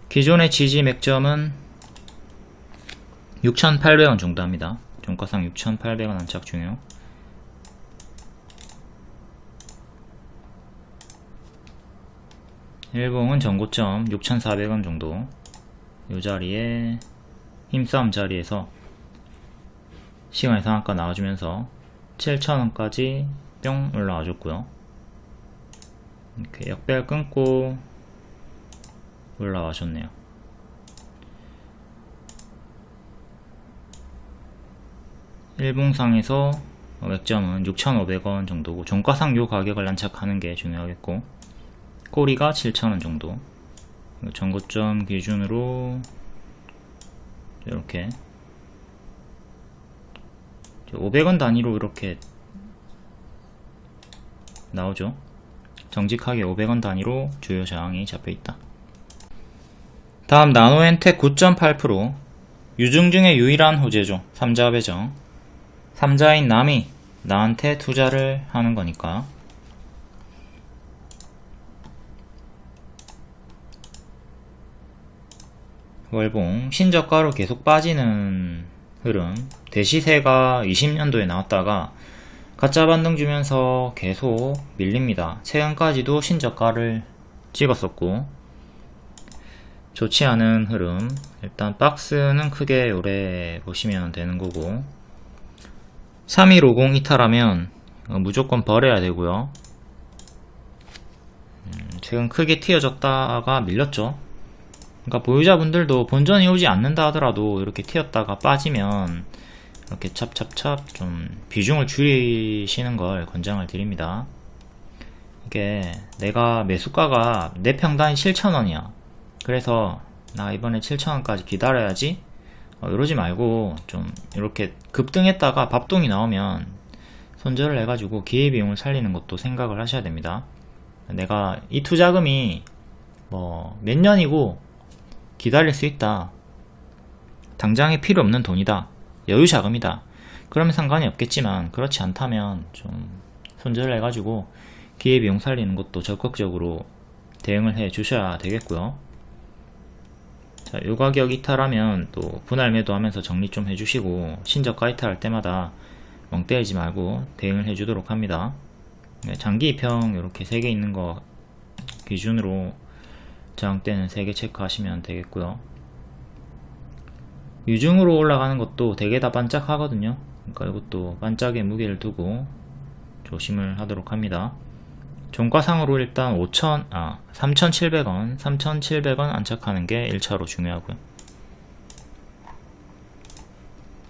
기존의 지지 맥점은 6,800원 정도 합니다. 종가상 6,800원 안착 중이요. 일봉은 전고점 6,400원 정도, 이 자리에 힘싸움 자리에서 시간의 상한가 나와주면서 7,000원까지 뿅 올라와줬고요. 이렇게 역배열 끊고 올라와줬네요. 일봉상에서 맥점은 6,500원 정도고, 종가상 요 가격을 안착하는 게 중요하겠고, 꼬리가 7,000원 정도. 전고점 기준으로 이렇게 500원 단위로 이렇게 나오죠. 정직하게 500원 단위로 주요 저항이 잡혀있다. 다음 나노엔텍 9.8%, 유중 중에 유일한 호재죠. 3자 배정. 3자인 남이 나한테 투자를 하는 거니까. 월봉 신저가로 계속 빠지는 흐름. 대시세가 20년도에 나왔다가 가짜 반등 주면서 계속 밀립니다. 최근까지도 신저가를 찍었었고, 좋지 않은 흐름. 일단 박스는 크게 요래 보시면 되는 거고, 3150 이탈하면 무조건 버려야 되고요. 최근 크게 튀어졌다가 밀렸죠. 그러니까 보유자분들도 본전이 오지 않는다 하더라도 이렇게 튀었다가 빠지면 이렇게 찹찹찹 좀 비중을 줄이시는 걸 권장을 드립니다. 이게 내가 매수가가 내 평단이 7,000원이야. 그래서 나 이번에 7,000원까지 기다려야지, 이러지 말고 좀 이렇게 급등했다가 밥동이 나오면 손절을 해가지고 기회비용을 살리는 것도 생각을 하셔야 됩니다. 내가 이 투자금이 뭐 몇 년이고 기다릴 수 있다, 당장에 필요 없는 돈이다, 여유 자금이다, 그러면 상관이 없겠지만, 그렇지 않다면 좀 손절을 해가지고 기회비용 살리는 것도 적극적으로 대응을 해 주셔야 되겠고요. 자, 요 가격 이탈하면 또 분할 매도하면서 정리 좀 해주시고, 신저가 이탈할 때마다 멍 때리지 말고 대응을 해주도록 합니다. 네, 장기 입형 이렇게 3개 있는 거 기준으로 저항대는 3개 체크하시면 되겠고요. 유중으로 올라가는 것도 되게 다 반짝하거든요. 그러니까 이것도 반짝에 무게를 두고 조심을 하도록 합니다. 종가상으로 일단 3,700원 안착하는 게 1차로 중요하고요.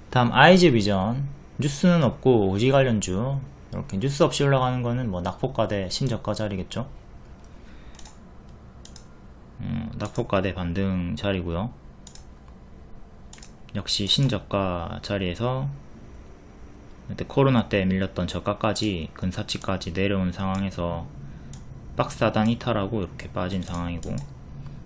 다음 IG비전, 뉴스는 없고 오지 관련주, 이렇게 뉴스 없이 올라가는 거는 뭐 낙폭과대, 신저가 자리겠죠. 낙폭과대 반등 자리고요. 역시 신저가 자리에서 그때 코로나 때 밀렸던 저가까지 근사치까지 내려온 상황에서 박스 하단 이탈하고 이렇게 빠진 상황이고,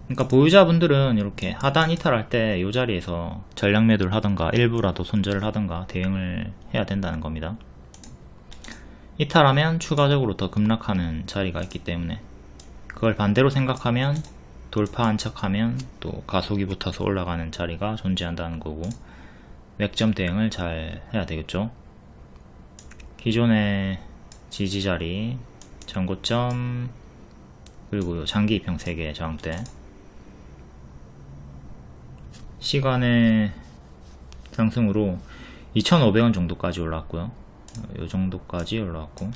그러니까 보유자분들은 이렇게 하단 이탈할 때 이 자리에서 전량 매도를 하던가 일부라도 손절을 하던가 대응을 해야 된다는 겁니다. 이탈하면 추가적으로 더 급락하는 자리가 있기 때문에, 그걸 반대로 생각하면 돌파 안착하면 또 가속이 붙어서 올라가는 자리가 존재한다는 거고, 맥점 대응을 잘 해야 되겠죠. 기존의 지지자리, 전고점, 그리고 장기 입형 3개 저항대, 시간의 상승으로 2,500원 정도까지 올라왔고요. 요 정도까지 올라왔고,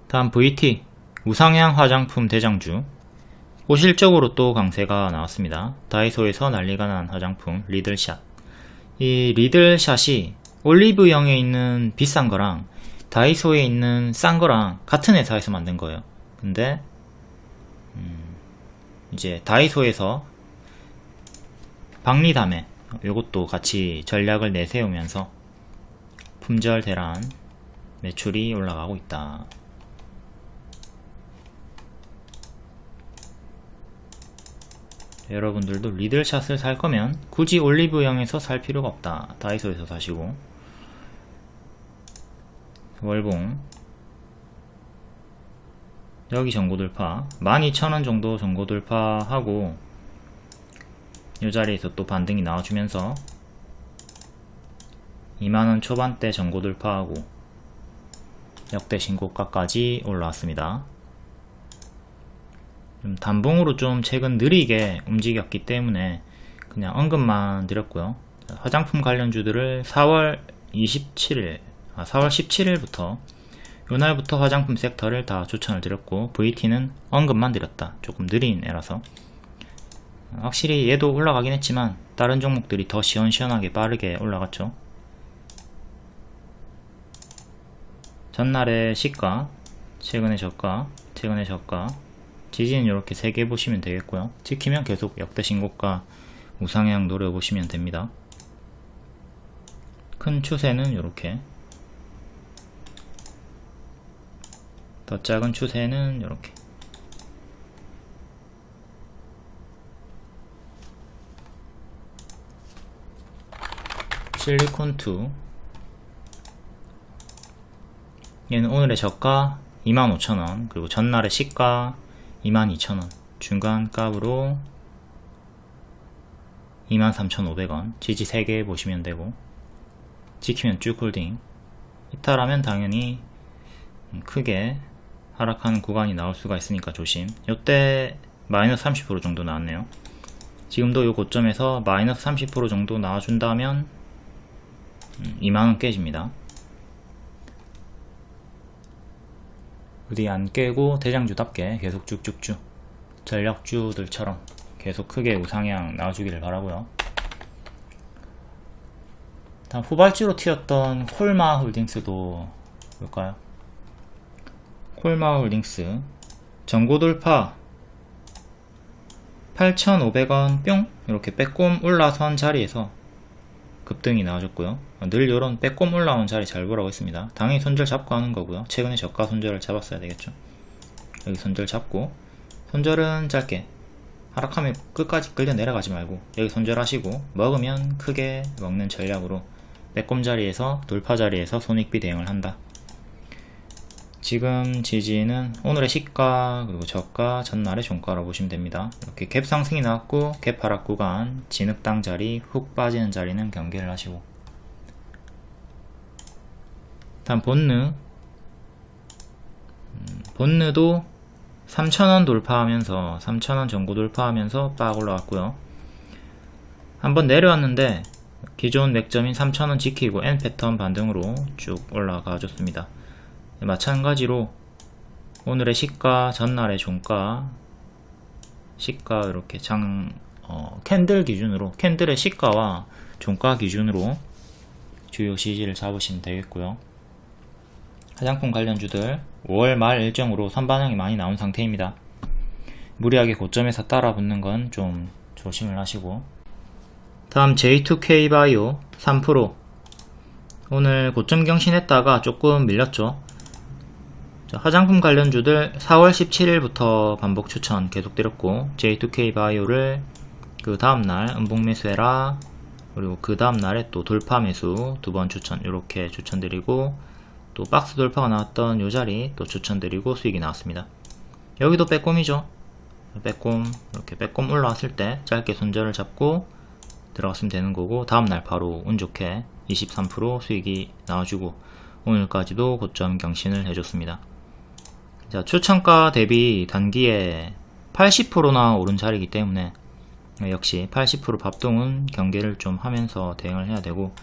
다음 VT, 우상향 화장품 대장주. 호실적으로 또 강세가 나왔습니다. 다이소에서 난리가 난 화장품 리들샷. 이 리들샷이 올리브영에 있는 비싼 거랑 다이소에 있는 싼 거랑 같은 회사에서 만든 거예요. 근데 이제 다이소에서 박리담에 요것도 같이 전략을 내세우면서 품절 대란 매출이 올라가고 있다. 여러분들도 리들샷을 살 거면 굳이 올리브영에서 살 필요가 없다. 다이소에서 사시고. 월봉, 여기 전고돌파 12,000원 정도 전고돌파하고 이 자리에서 또 반등이 나와주면서 2만원 초반대 전고돌파하고 역대 신고가까지 올라왔습니다. 좀 단봉으로 좀 최근 느리게 움직였기 때문에 그냥 언급만 드렸고요. 화장품 관련주들을 4월 17일부터 요날부터 화장품 섹터를 다 추천을 드렸고, VT는 언급만 드렸다. 조금 느린 애라서. 확실히 얘도 올라가긴 했지만 다른 종목들이 더 시원시원하게 빠르게 올라갔죠. 전날의 시가, 최근의 저가, 지지는 이렇게 3개 보시면 되겠고요. 지키면 계속 역대 신고가 우상향 노려보시면 됩니다. 큰 추세는 이렇게, 더 작은 추세는 이렇게. 실리콘2, 얘는 오늘의 저가 25,000원, 그리고 전날의 시가 22,000원, 중간값으로 23,500원, 지지 3개 보시면 되고, 지키면 쭉 홀딩. 이탈하면 당연히 크게 하락하는 구간이 나올 수가 있으니까 조심. 요때 마이너스 30% 정도 나왔네요. 지금도 요 고점에서 마이너스 30% 정도 나와준다면 2만원 깨집니다. 어디 안 깨고 대장주답게 계속 쭉쭉쭉 전략주들처럼 계속 크게 우상향 나와주기를 바라고요. 다음 후발주로 튀었던 콜마홀딩스도 볼까요? 콜마홀딩스 전고돌파 8,500원 뿅 이렇게 빼꼼 올라선 자리에서 급등이 나와줬고요. 늘 이런 빼꼼 올라온 자리 잘 보라고 했습니다. 당연히 손절 잡고 하는 거고요. 최근에 저가 손절을 잡았어야 되겠죠. 여기 손절 잡고, 손절은 짧게, 하락하면 끝까지 끌려 내려가지 말고 여기 손절하시고, 먹으면 크게 먹는 전략으로 빼꼼 자리에서 돌파 자리에서 손익비 대응을 한다. 지금 지지는 오늘의 시가 그리고 저가 전날의 종가라고 보시면 됩니다. 이렇게 갭 상승이 나왔고 갭 하락 구간 진흙당 자리 훅 빠지는 자리는 경계를 하시고, 다음 본느도 3,000원 돌파하면서 3,000원 전고 돌파하면서 빡 올라왔고요. 한번 내려왔는데 기존 맥점인 3,000원 지키고 N 패턴 반등으로 쭉 올라가 줬습니다. 마찬가지로 오늘의 시가 전날의 종가 시가 이렇게 캔들 기준으로 캔들의 시가와 종가 기준으로 주요 지지를 잡으시면 되겠고요. 화장품 관련주들 5월 말 일정으로 선반영이 많이 나온 상태입니다. 무리하게 고점에서 따라붙는 건 좀 조심을 하시고, 다음 J2K 바이오 3% 오늘 고점 경신했다가 조금 밀렸죠. 화장품 관련주들 4월 17일부터 반복 추천 계속 드렸고, J2K 바이오를 그 다음날 음봉 매수해라, 그리고 그 다음날에 또 돌파 매수 2번 추천, 이렇게 추천드리고, 또 박스 돌파가 나왔던 요 자리 또 추천드리고 수익이 나왔습니다. 여기도 빼꼼이죠. 빼꼼, 이렇게 빼꼼 올라왔을 때 짧게 손절을 잡고 들어갔으면 되는 거고, 다음날 바로 운 좋게 23% 수익이 나와주고 오늘까지도 고점 경신을 해줬습니다. 자, 추천가 대비 단기에 80%나 오른 자리이기 때문에 역시 80% 밥동은 경계를 좀 하면서 대응을 해야 되고,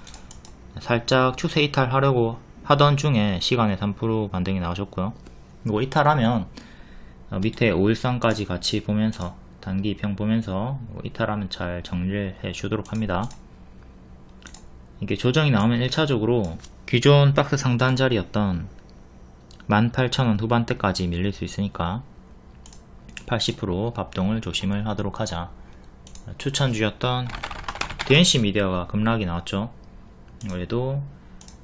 살짝 추세 이탈하려고 하던 중에 시간에 3% 반등이 나오셨고요. 이거 이탈하면 밑에 5일선까지 같이 보면서 단기 평 보면서 이탈하면 잘 정리를 해 주도록 합니다. 이게 조정이 나오면 1차적으로 기존 박스 상단 자리였던 18,000원 후반대까지 밀릴 수 있으니까 80% 밥동을 조심을 하도록 하자. 추천주였던 DNC 미디어가 급락이 나왔죠. 그래도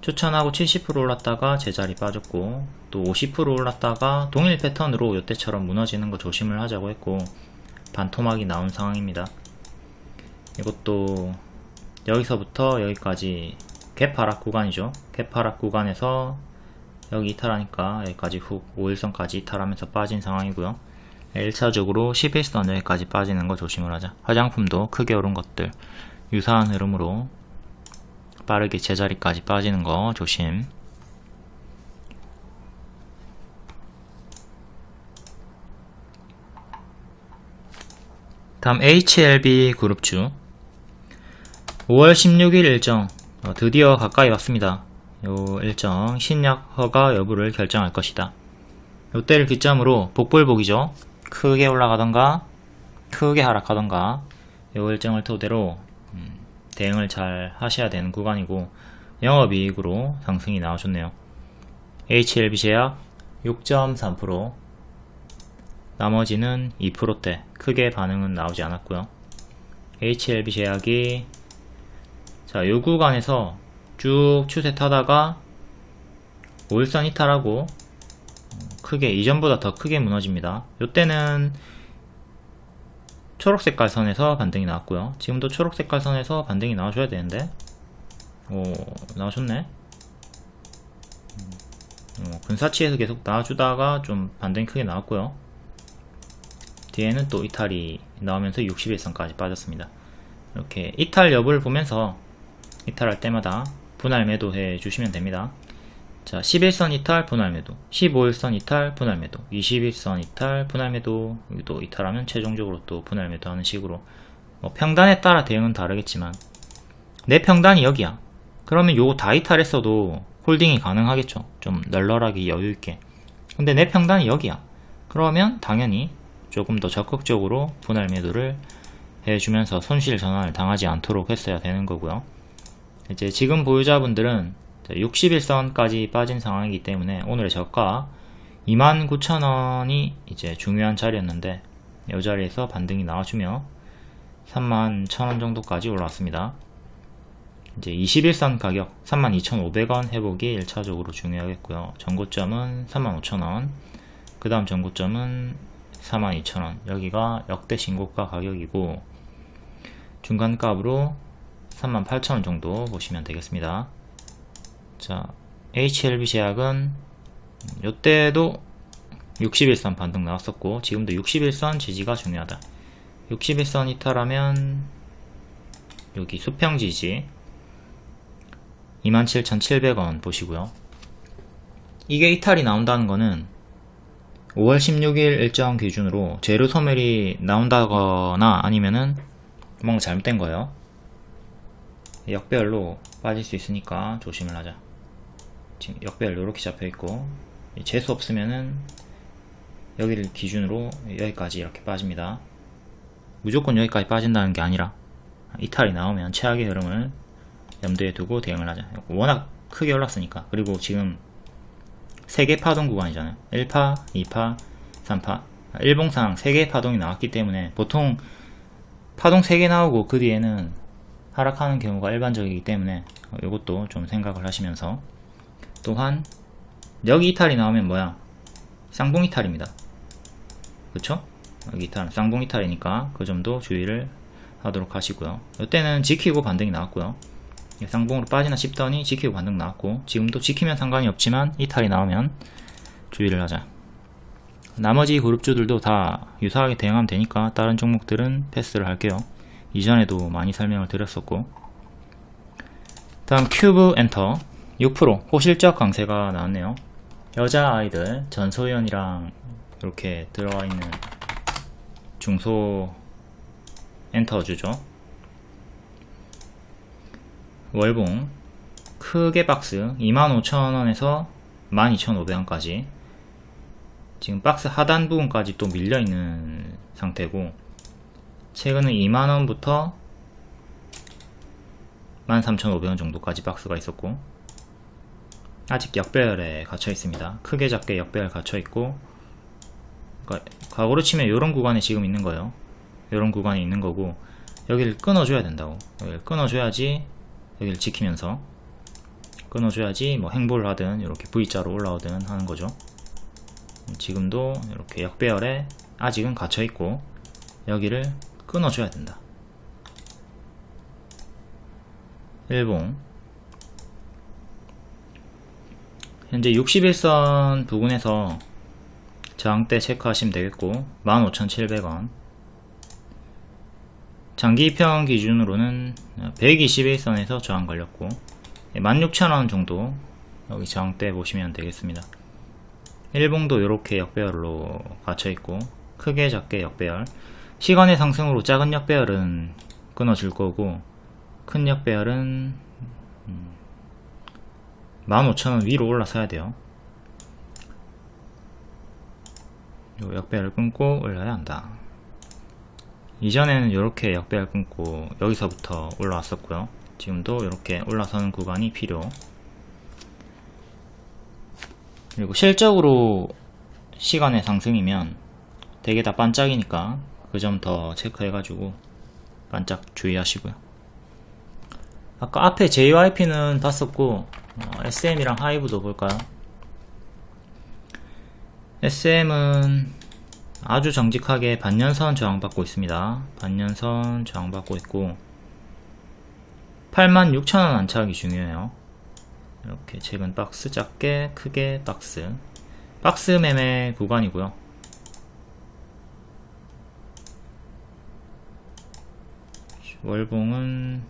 추천하고 70% 올랐다가 제자리 빠졌고, 또 50% 올랐다가 동일 패턴으로 이때처럼 무너지는 거 조심을 하자고 했고 반토막이 나온 상황입니다. 이것도 여기서부터 여기까지 갭 하락 구간이죠. 갭 하락 구간에서 여기 이탈하니까 여기까지 훅 5일선까지 이탈하면서 빠진 상황이고요. 1차적으로 11선 여기까지 빠지는 거 조심을 하자. 화장품도 크게 오른 것들 유사한 흐름으로 빠르게 제자리까지 빠지는 거 조심. 다음 HLB 그룹주 5월 16일 일정 드디어 가까이 왔습니다. 요 일정 신약 허가 여부를 결정할 것이다. 요때를 기점으로 복불복이죠. 크게 올라가던가 크게 하락하던가 요 일정을 토대로 대응을 잘 하셔야 되는 구간이고, 영업이익으로 상승이 나와줬네요. HLB 제약 6.3%, 나머지는 2%대, 크게 반응은 나오지 않았고요. HLB 제약이 요 구간에서 쭉 추세 타다가 5일선 이탈하고 크게 이전보다 더 크게 무너집니다. 요때는 초록색깔 선에서 반등이 나왔고요. 지금도 초록색깔 선에서 반등이 나와줘야 되는데 나와줬네. 근사치에서 계속 나와주다가 좀 반등이 크게 나왔고요. 뒤에는 또 이탈이 나오면서 61선까지 빠졌습니다. 이렇게 이탈 여부를 보면서 이탈할 때마다 분할 매도해 주시면 됩니다. 자, 11선 이탈 분할 매도, 15일선 이탈 분할 매도, 21선 이탈 분할 매도, 여기도 이탈하면 최종적으로 또 분할 매도 하는 식으로 평단에 따라 대응은 다르겠지만 내 평단이 여기야. 그러면 요거 다 이탈했어도 홀딩이 가능하겠죠. 좀 널널하게 여유있게. 근데 내 평단이 여기야. 그러면 당연히 조금 더 적극적으로 분할 매도를 해주면서 손실 전환을 당하지 않도록 했어야 되는 거고요. 이제 지금 보유자분들은 61선까지 빠진 상황이기 때문에 오늘의 저가 29,000원이 이제 중요한 자리였는데 이 자리에서 반등이 나와주며 31,000원 정도까지 올라왔습니다. 이제 21선 가격 32,500원 회복이 1차적으로 중요하겠고요. 전고점은 35,000원, 그 다음 전고점은 42,000원, 여기가 역대 신고가 가격이고 중간값으로 38,000원 정도 보시면 되겠습니다. 자, HLB 제약은 요때도 60일선 반등 나왔었고 지금도 60일선 지지가 중요하다. 60일선 이탈하면 여기 수평 지지 27,700원 보시고요. 이게 이탈이 나온다는 거는 5월 16일 일정 기준으로 재료 소멸이 나온다거나 아니면은 뭔가 잘못된 거예요. 역배열로 빠질 수 있으니까 조심을 하자. 지금 역배열 이렇게 잡혀있고 재수 없으면은 여기를 기준으로 여기까지 이렇게 빠집니다. 무조건 여기까지 빠진다는 게 아니라 이탈이 나오면 최악의 흐름을 염두에 두고 대응을 하자. 워낙 크게 올랐으니까. 그리고 지금 3개 파동 구간이잖아요. 1파, 2파, 3파. 일봉상 3개의 파동이 나왔기 때문에 보통 파동 3개 나오고 그 뒤에는 하락하는 경우가 일반적이기 때문에 이것도 좀 생각을 하시면서, 또한 여기 이탈이 나오면 뭐야? 쌍봉 이탈입니다. 그쵸? 여기 이탈, 쌍봉 이탈이니까 그 점도 주의를 하도록 하시고요. 이때는 지키고 반등이 나왔고요. 쌍봉으로 빠지나 싶더니 지키고 반등 나왔고, 지금도 지키면 상관이 없지만 이탈이 나오면 주의를 하자. 나머지 그룹주들도 다 유사하게 대응하면 되니까 다른 종목들은 패스를 할게요. 이전에도 많이 설명을 드렸었고. 다음 큐브 엔터 6% 호실적 강세가 나왔네요. 여자아이들 전소연이랑 이렇게 들어와 있는 중소 엔터주죠. 월봉 크게 박스 25,000원에서 12,500원까지 지금 박스 하단 부분까지 또 밀려있는 상태고, 최근에 2만원부터 13,500원 정도까지 박스가 있었고, 아직 역배열에 갇혀 있습니다. 크게 작게 역배열 갇혀 있고, 그러니까 과거로 치면 이런 구간에 지금 있는 거예요. 이런 구간에 있는 거고, 여기를 끊어줘야 된다고. 여기를 끊어줘야지, 여기를 지키면서 끊어줘야지 뭐 행보를 하든 이렇게 V자로 올라오든 하는 거죠. 지금도 이렇게 역배열에 아직은 갇혀 있고 여기를 끊어줘야 된다. 일봉 현재 61선 부근에서 저항대 체크하시면 되겠고, 15,700원 장기평 기준으로는 121선에서 저항 걸렸고 16,000원 정도 여기 저항대 보시면 되겠습니다. 일봉도 이렇게 역배열로 갇혀있고 크게 작게 역배열, 시간의 상승으로 작은 역배열은 끊어줄 거고 큰 역배열은 15,000원 위로 올라서야 돼요. 요 역배열을 끊고 올려야 한다. 이전에는 이렇게 역배열 끊고 여기서부터 올라왔었고요. 지금도 이렇게 올라서는 구간이 필요. 그리고 실적으로 시간의 상승이면 되게 다 반짝이니까 그 점 더 체크해가지고 반짝 주의하시고요. 아까 앞에 JYP는 봤었고 SM이랑 하이브도 볼까요? SM은 아주 정직하게 반년선 저항받고 있습니다. 반년선 저항받고 있고 86,000원 안착이 중요해요. 이렇게 최근 박스 작게 크게 박스 매매 구간이고요. 월봉은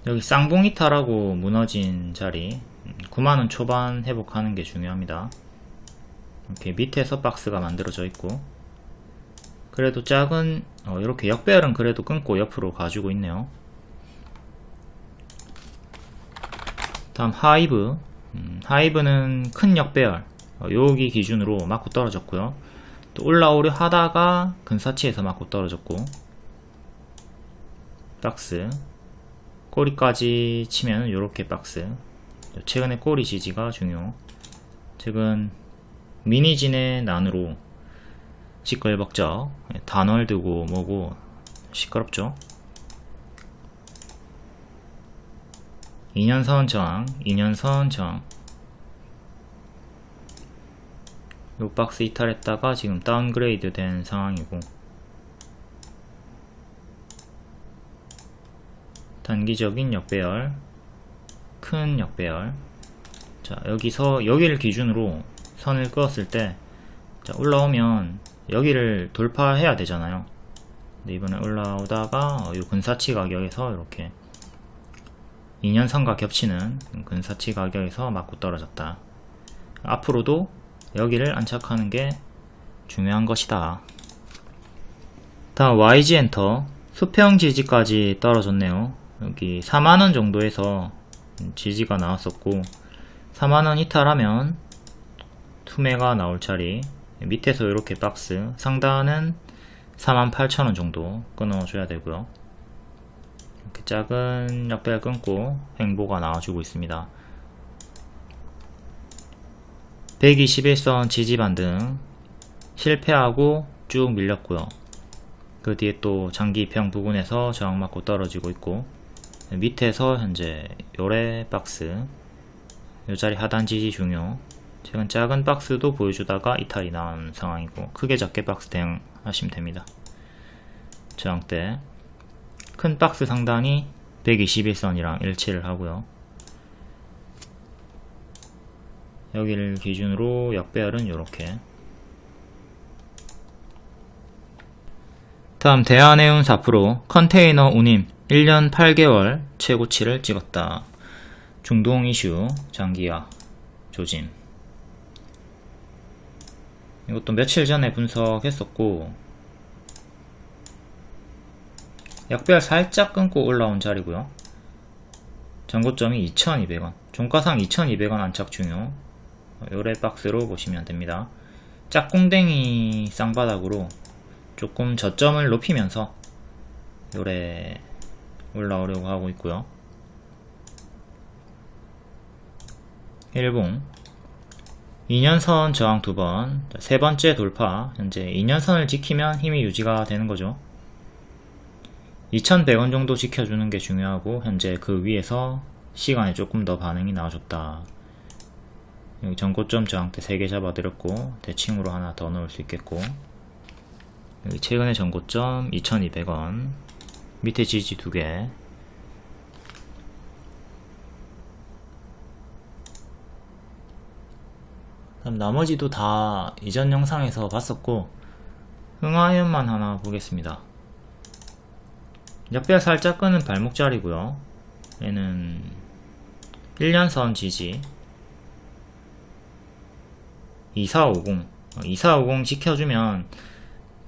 여기 쌍봉 이탈하고 무너진 자리 9만원 초반 회복하는 게 중요합니다. 이렇게 밑에서 박스가 만들어져 있고, 그래도 작은 이렇게 역배열은 그래도 끊고 옆으로 가지고 있네요. 다음 하이브. 하이브는 큰 역배열 여기 기준으로 맞고 떨어졌고요. 또 올라오려 하다가 근사치에서 맞고 떨어졌고, 박스 꼬리까지 치면 이렇게 박스, 최근에 꼬리 지지가 중요. 최근 미니진의 난으로 시끌벅적 단월드고 뭐고 시끄럽죠. 2년선 저항, 2년선 저항. 요 박스 이탈했다가 지금 다운그레이드 된 상황이고, 단기적인 역배열, 큰 역배열 자, 여기서 여기를 기준으로 선을 그었을 때, 자, 올라오면 여기를 돌파해야 되잖아요. 근데 이번에 올라오다가 이 근사치 가격에서 이렇게 2년선과 겹치는 근사치 가격에서 맞고 떨어졌다. 앞으로도 여기를 안착하는 게 중요한 것이다. 다음 YG 엔터. 수평 지지까지 떨어졌네요. 여기 4만원 정도에서 지지가 나왔었고 4만원 이탈하면 투매가 나올 자리, 밑에서 이렇게 박스, 상단은 48,000원 정도 끊어줘야 되고요. 이렇게 작은 약배를 끊고 횡보가 나와주고 있습니다. 121선 지지 반등 실패하고 쭉 밀렸고요. 그 뒤에 또 장기평 부근에서 저항 맞고 떨어지고 있고, 밑에서 현재 요래 박스, 요 자리 하단 지지 중요. 최근 작은 박스도 보여주다가 이탈이 나온 상황이고, 크게 작게 박스 대응하시면 됩니다. 저항대 큰 박스 상단이 121선이랑 일치를 하고요. 여기를 기준으로 역배열은 요렇게. 다음 대한해운 4% 컨테이너 운임 1년 8개월 최고치를 찍었다. 중동 이슈 장기화 조짐. 이것도 며칠 전에 분석했었고, 약배열 살짝 끊고 올라온 자리고요. 전고점이 2200원, 종가상 2200원 안착 중요. 요래 박스로 보시면 됩니다. 짝꿍댕이 쌍바닥으로 조금 저점을 높이면서 요래 올라오려고 하고 있고요. 일봉 2년선 저항 2번, 세 번째 돌파. 현재 2년선을 지키면 힘이 유지가 되는 거죠. 2100원 정도 지켜주는 게 중요하고, 현재 그 위에서 시간에 조금 더 반응이 나와줬다. 여기 전고점 저항대 3개 잡아드렸고, 대칭으로 하나 더 넣을 수 있겠고, 여기 최근의 전고점 2200원, 밑에 지지 2개. 그럼 나머지도 다 이전 영상에서 봤었고, 흥하현만 하나 보겠습니다. 역배열 살짝 끄는 발목 자리고요. 얘는 1년선 지지 2450 지켜주면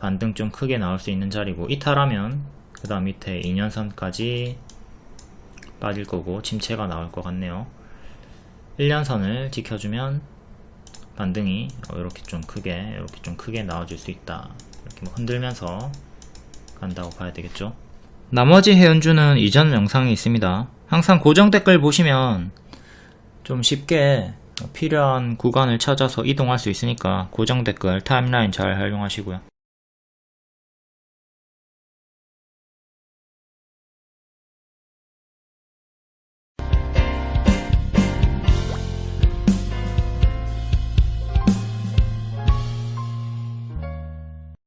반등 좀 크게 나올 수 있는 자리고, 이탈하면 그 다음 밑에 2년선까지 빠질 거고 침체가 나올 것 같네요. 1년선을 지켜주면 반등이 이렇게 좀 크게 나와줄 수 있다. 이렇게 뭐 흔들면서 간다고 봐야 되겠죠. 나머지 해운주는 이전 영상이 있습니다. 항상 고정 댓글 보시면 좀 쉽게 필요한 구간을 찾아서 이동할 수 있으니까 고정 댓글 타임라인 잘 활용하시고요.